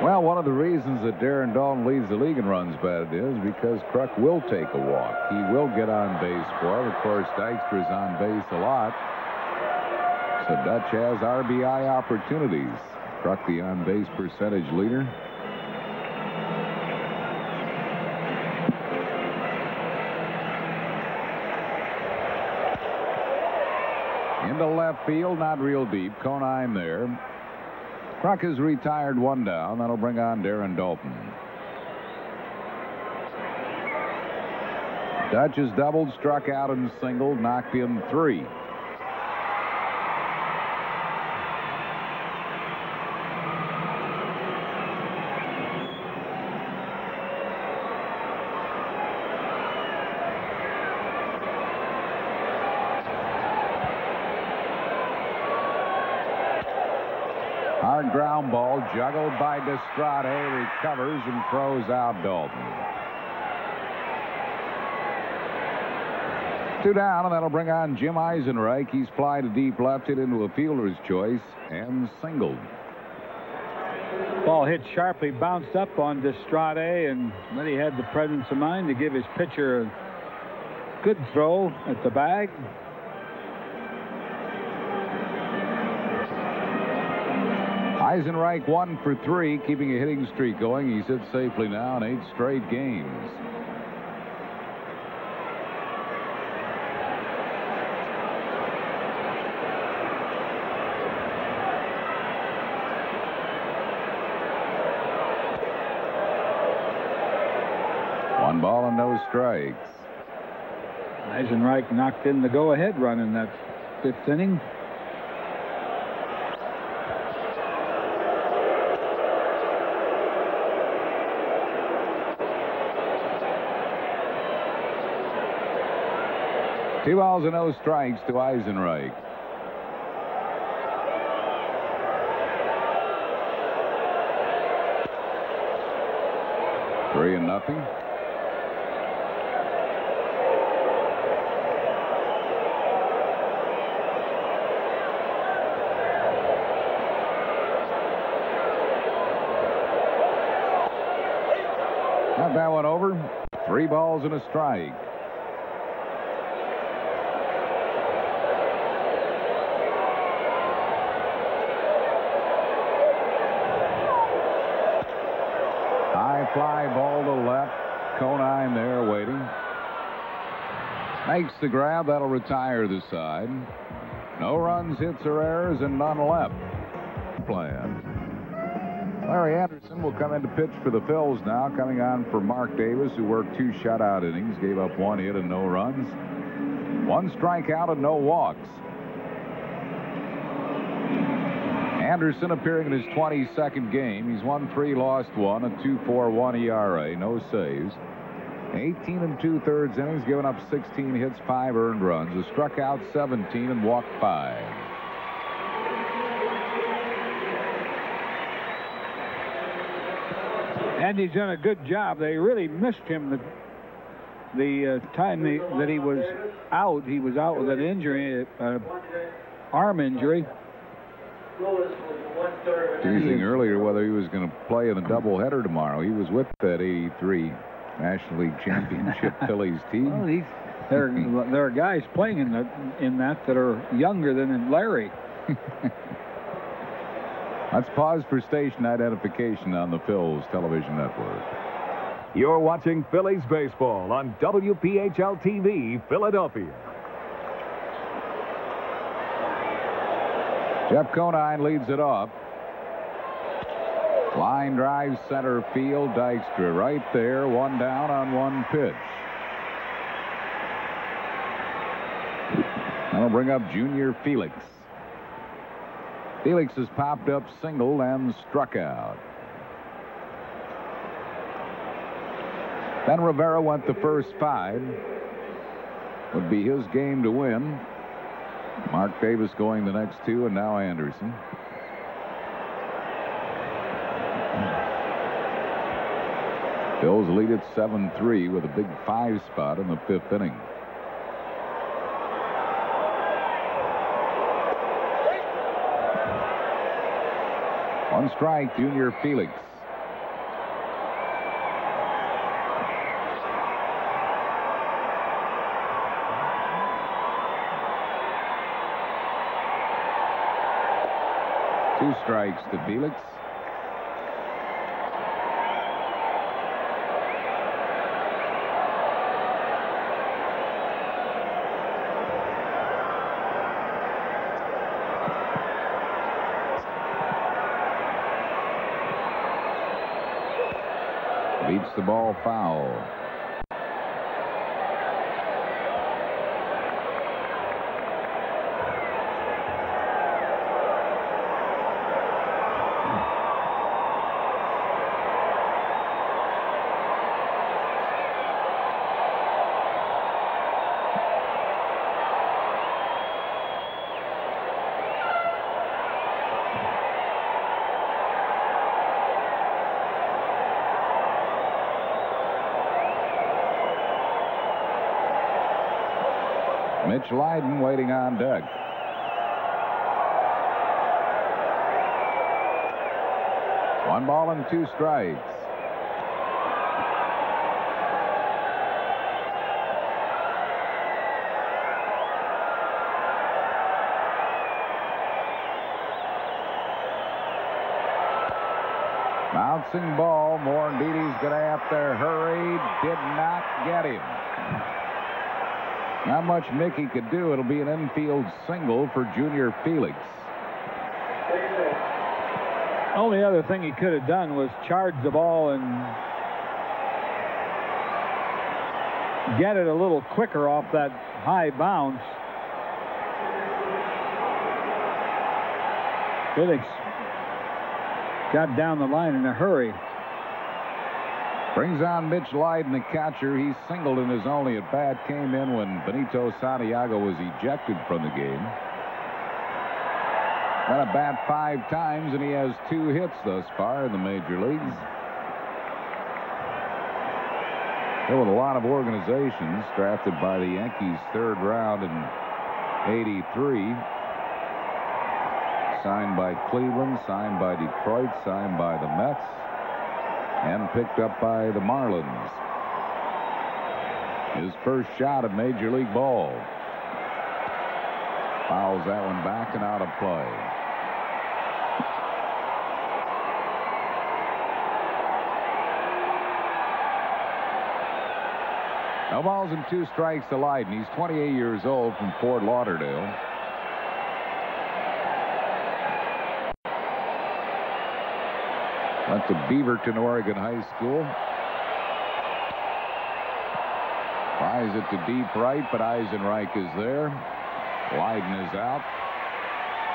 Well, one of the reasons that Darren Dalton leads the league in runs batted is because Kruk will take a walk. He will get on base for him. Of course, Dykstra's on base a lot. So Dutch has RBI opportunities. Kruk, the on-base percentage leader. Into left field, not real deep. Conine there. Kruk is retired, one down. That'll bring on Darren Dalton. Dutch has doubled, struck out, and singled, knocked in 3. Hard ground ball juggled by Destrade, recovers and throws out Dalton. 2 down, and that'll bring on Jim Eisenreich. He's fly to deep left, hit into a fielder's choice, and singled. Ball hit sharply, bounced up on Destrade, and then he had the presence of mind to give his pitcher a good throw at the bag. Eisenreich 1 for 3, keeping a hitting streak going. He sits safely now in 8 straight games. One ball and no strikes. Eisenreich knocked in the go-ahead run in that 5th inning. Two balls and no strikes to Eisenreich. Three and nothing. Got that one over. 3 balls and a strike. Fly ball to left. Conine there waiting. Makes the grab. That'll retire the side. No runs, hits, or errors, and none left. Plan. Larry Anderson will come in to pitch for the Phillies now, coming on for Mark Davis, who worked 2 shutout innings, gave up 1 hit and no runs. 1 strikeout and no walks. Anderson appearing in his 22nd game. He's won 3, lost 1, a 2.41 ERA, no saves. 18 2/3 innings, given up 16 hits, 5 earned runs. Has struck out 17 and walked 5. And he's done a good job. They really missed him the time that he was out. He was out with an injury, arm injury. Teasing earlier whether he was going to play in a doubleheader tomorrow. He was with that 83 National League Championship Phillies team. Well, there are guys playing in that are younger than Larry. Let's pause for station identification on the Phil's television network. You're watching Phillies baseball on WPHL TV, Philadelphia. Jeff Conine leads it off. Line drive center field. Dykstra right there. 1 down on 1 pitch. That'll bring up Junior Felix. Felix has popped up, singled, and struck out. Ben Rivera went the first 5. Would be his game to win. Mark Davis going the next 2, and now Anderson. Phil's lead at 7-3 with a big 5 spot in the 5th inning. One strike, Junior Felix. Two strikes to Felix. Beats the ball foul. Mitch Leiden waiting on deck. One ball and 2 strikes. Bouncing ball. Morandini's going to have to hurry. Did not get him. Not much Mickey could do. It'll be an infield single for Junior Felix. Only other thing he could have done was charge the ball and get it a little quicker off that high bounce. Felix got down the line in a hurry. Brings on Mitch Leiden, the catcher. He singled in his only at bat. Came in when Benito Santiago was ejected from the game. Got a bat 5 times, and he has 2 hits thus far in the major leagues. There were a lot of organizations drafted by the Yankees 3rd round in '83. Signed by Cleveland, signed by Detroit, signed by the Mets, and picked up by the Marlins. His first shot at Major League ball. Fouls that one back and out of play. No balls and 2 strikes to Leiden. He's 28 years old, from Fort Lauderdale. Went to Beaverton, Oregon High School. Flies it to deep right, but Eisenreich is there. Leiden is out.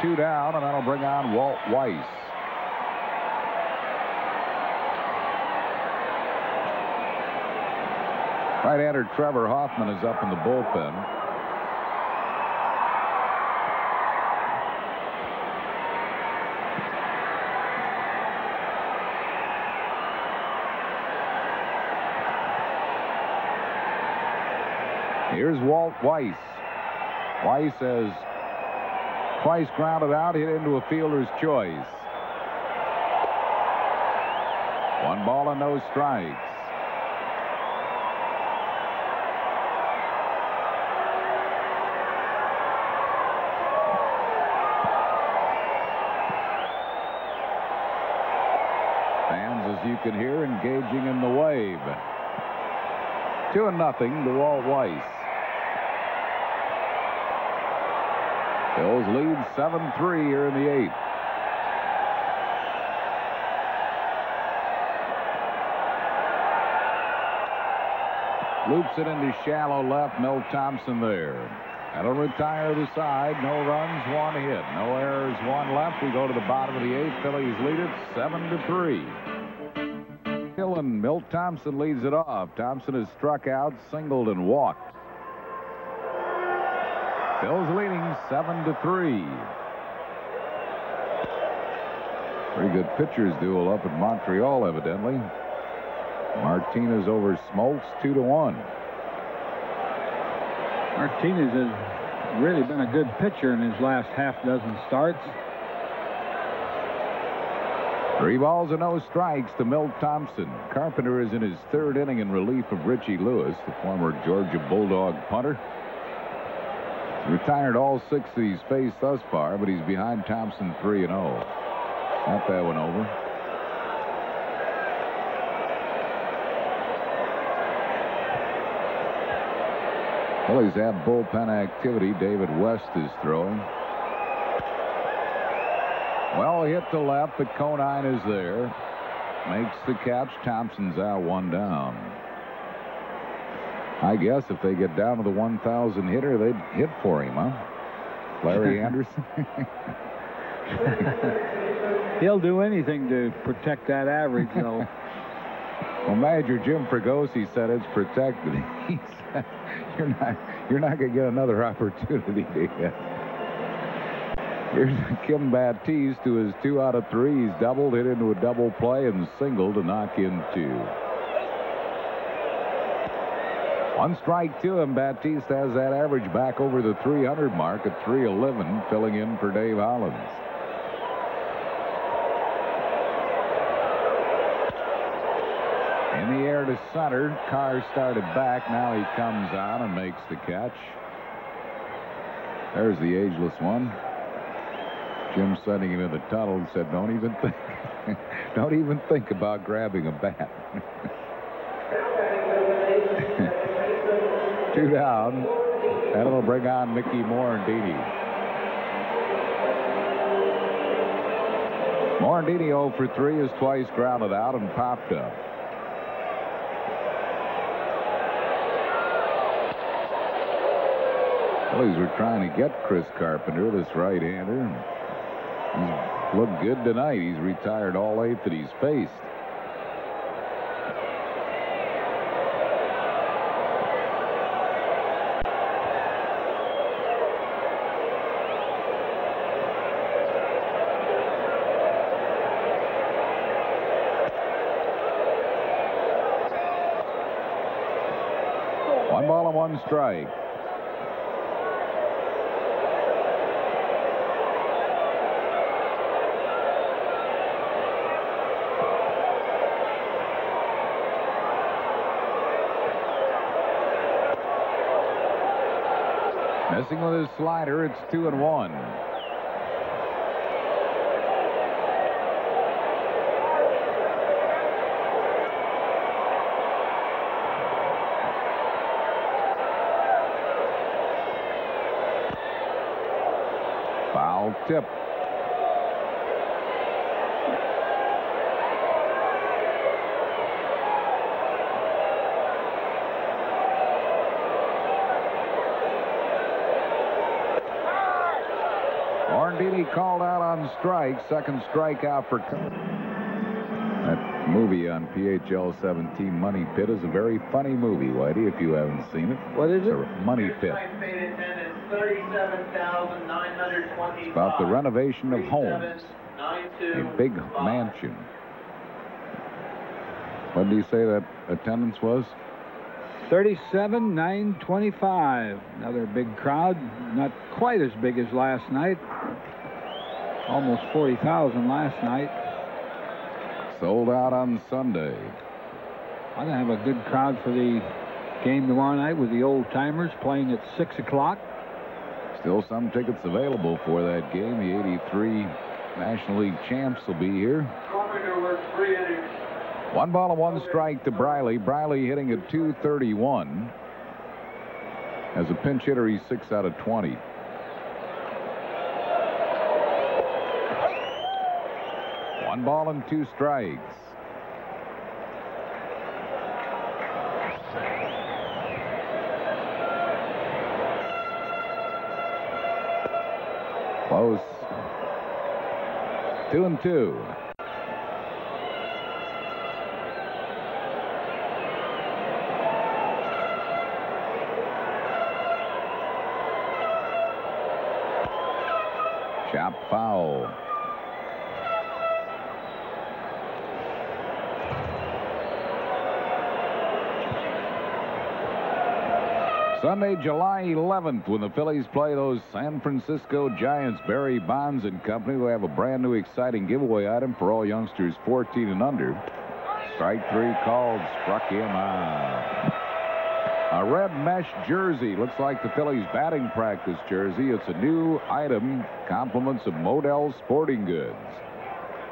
2 down, and that'll bring on Walt Weiss. Right-hander Trevor Hoffman is up in the bullpen. Here's Walt Weiss. Weiss has twice grounded out, hit into a fielder's choice. 1 ball and no strikes. Fans, as you can hear, engaging in the wave. 2-0 to Walt Weiss. Phillies lead 7-3 here in the 8th. Loops it into shallow left. Milt Thompson there. That'll retire the side. No runs, 1 hit. No errors, 1 left. We go to the bottom of the 8th. Phillies lead it 7-3. And Milt Thompson leads it off. Thompson has struck out, singled, and walked. Phil's leading 7-3. Pretty good pitchers duel up at Montreal, evidently. Martinez over Smoltz, 2-1. Martinez has really been a good pitcher in his last half-dozen starts. 3 balls and no strikes to Milt Thompson. Carpenter is in his 3rd inning in relief of Richie Lewis, the former Georgia Bulldog punter. He's retired all 6 that he's faced thus far, but he's behind Thompson 3-0. Got that one over. Phillies have bullpen activity. David West is throwing. Well hit to left, but Conine is there. makes the catch. Thompson's out, 1 down. I guess if they get down to the 1,000 hitter, they'd hit for him, huh? Larry Anderson. He'll do anything to protect that average, though. Well, Manager Jim Fregosi said it's protected. He said, you're not going to get another opportunity to hit. Here's Kim Baptiste, who is 2 out of 3. He's doubled, hit into a double play, and single to knock in 2. 1 strike to him. Baptiste has that average back over the 300 mark at 311, filling in for Dave Hollins. In the air to center. Carr started back. Now he comes on and makes the catch. There's the ageless one. Jim sending him in the tunnel and said, don't even think about grabbing a bat. 2 down. And it'll bring on Mickey Morandini. Morandini 0 for 3 is twice grounded out and popped up. Phillies were trying to get Chris Carpenter, this right-hander. He's looked good tonight. He's retired all 8 that he's faced. One ball and 1 strike. Missing with his slider. It's 2-1. Foul tip. Morandini called out on strike. Second strikeout for. That movie on PHL 17, Money Pit, is a very funny movie, Whitey, if you haven't seen it. What is it? Money Pit. It's about the renovation of homes. A big mansion. What did you say that attendance was? 37,925. Another big crowd. Not quite as big as last night. Almost 40,000 last night. Sold out on Sunday. I'm going to have a good crowd for the game tomorrow night with the old timers playing at 6 o'clock. Still some tickets available for that game. The 83 National League champs will be here. 1 ball and 1 strike to Briley. Briley hitting at 231. As a pinch hitter, he's 6 out of 20. One ball and 2 strikes. Close. 2-2. Chop foul. Sunday, July 11th, when the Phillies play those San Francisco Giants. Barry Bonds and company will have a brand new exciting giveaway item for all youngsters 14 and under. Strike 3 called, struck him out. A red mesh jersey. Looks like the Phillies batting practice jersey. It's a new item. Compliments of Modell Sporting Goods.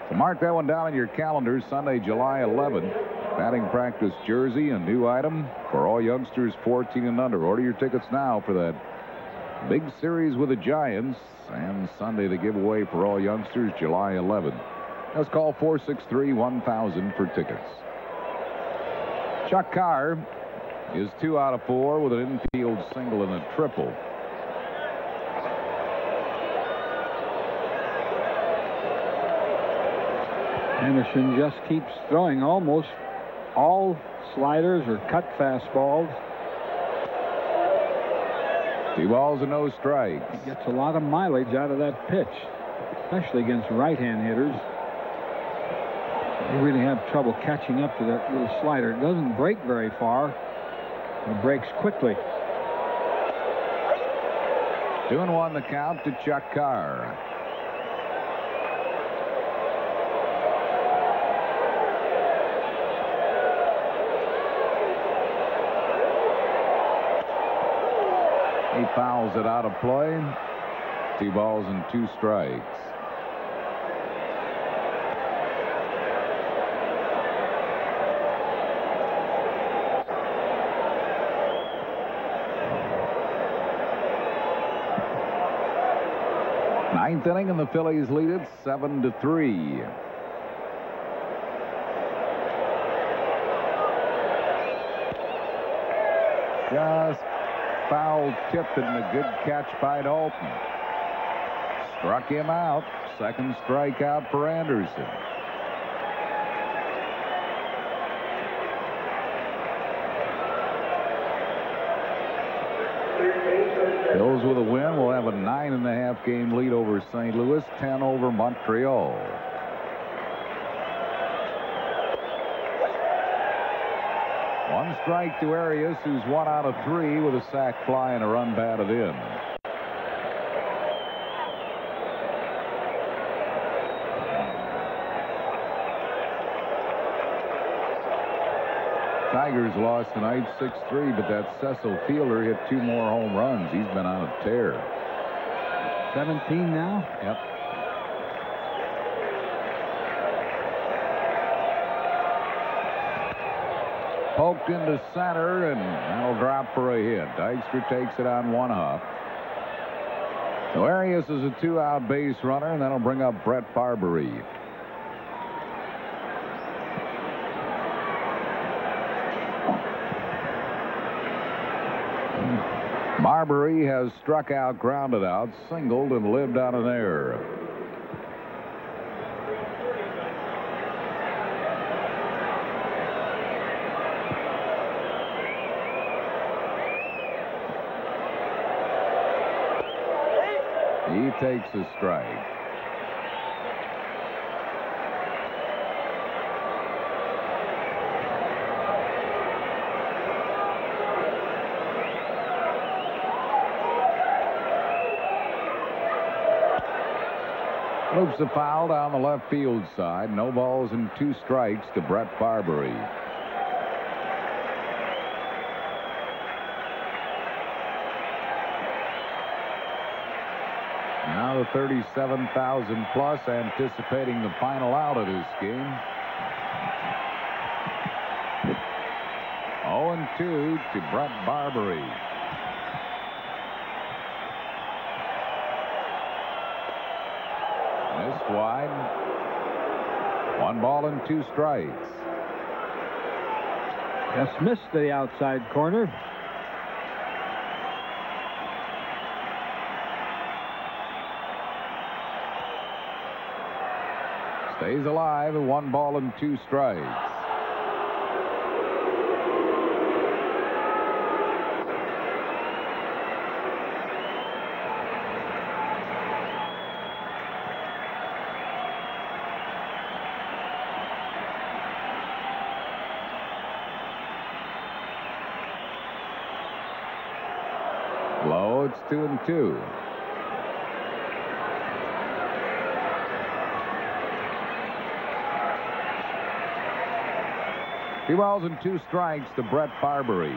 So mark that one down on your calendar. Sunday, July 11th. Batting practice jersey, a new item for all youngsters 14 and under. Order your tickets now for that big series with the Giants. And Sunday, the giveaway for all youngsters, July 11th. Let's call 463-1000 for tickets. Chuck Carr is 2 out of 4 with an infield single and a triple. Anderson just keeps throwing almost all sliders or cut fastballs. 2 balls and no strikes. He gets a lot of mileage out of that pitch, especially against right-hand hitters. They really have trouble catching up to that little slider. It doesn't break very far. It breaks quickly. 2-1 the count to Chuck Carr. He fouls it out of play. 2 balls and 2 strikes. Ninth inning, and the Phillies lead it 7-3. Just foul tipped and a good catch by Dalton. Struck him out. Second strikeout for Anderson. Phils with a win will have a 9.5 game lead over St. Louis, 10 over Montreal. One strike to Arias, who's 1 out of 3 with a sac fly and a run batted in. Tigers lost tonight 6-3, but that Cecil Fielder hit 2 more home runs. He's been on a tear. 17 now? Yep. Poked into center, and that'll drop for a hit. Dykstra takes it on 1 hop. So Arias is a 2-out base runner, and that'll bring up Brett Barbary. Barbary has struck out, grounded out, singled, and lived on an error. He takes a strike. Loops a foul down the left field side. No balls and 2 strikes to Brett Barbary. Now the 37,000 plus anticipating the final out of this game. 0-2 to Brett Barbary. Missed wide. 1 ball and 2 strikes. Just missed the outside corner. Stays alive at 1 ball and 2 strikes. Low, it's 2-2. Two balls and 2 strikes to Brett Barbary.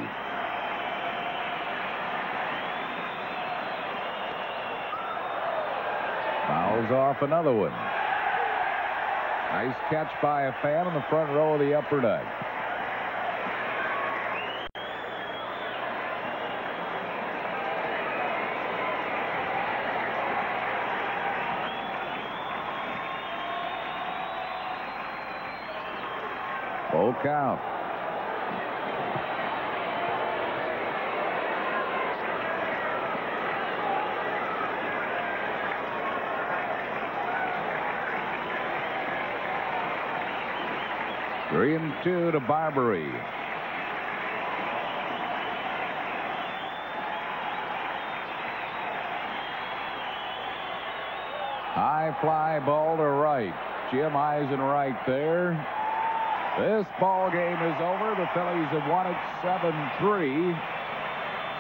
Fouls off another one. Nice catch by a fan in the front row of the upper deck. 0 count. Three and 2 to Barbary. High fly ball to right. Jim Eisen right there. This ball game is over. The Phillies have won it 7-3.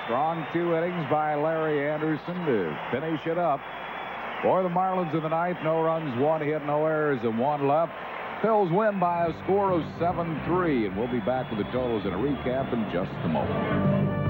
Strong 2 innings by Larry Anderson to finish it up. For the Marlins in the ninth, no runs, 1 hit, no errors, and 1 left. Phils win by a score of 7-3, and we'll be back with the totals and a recap in just a moment.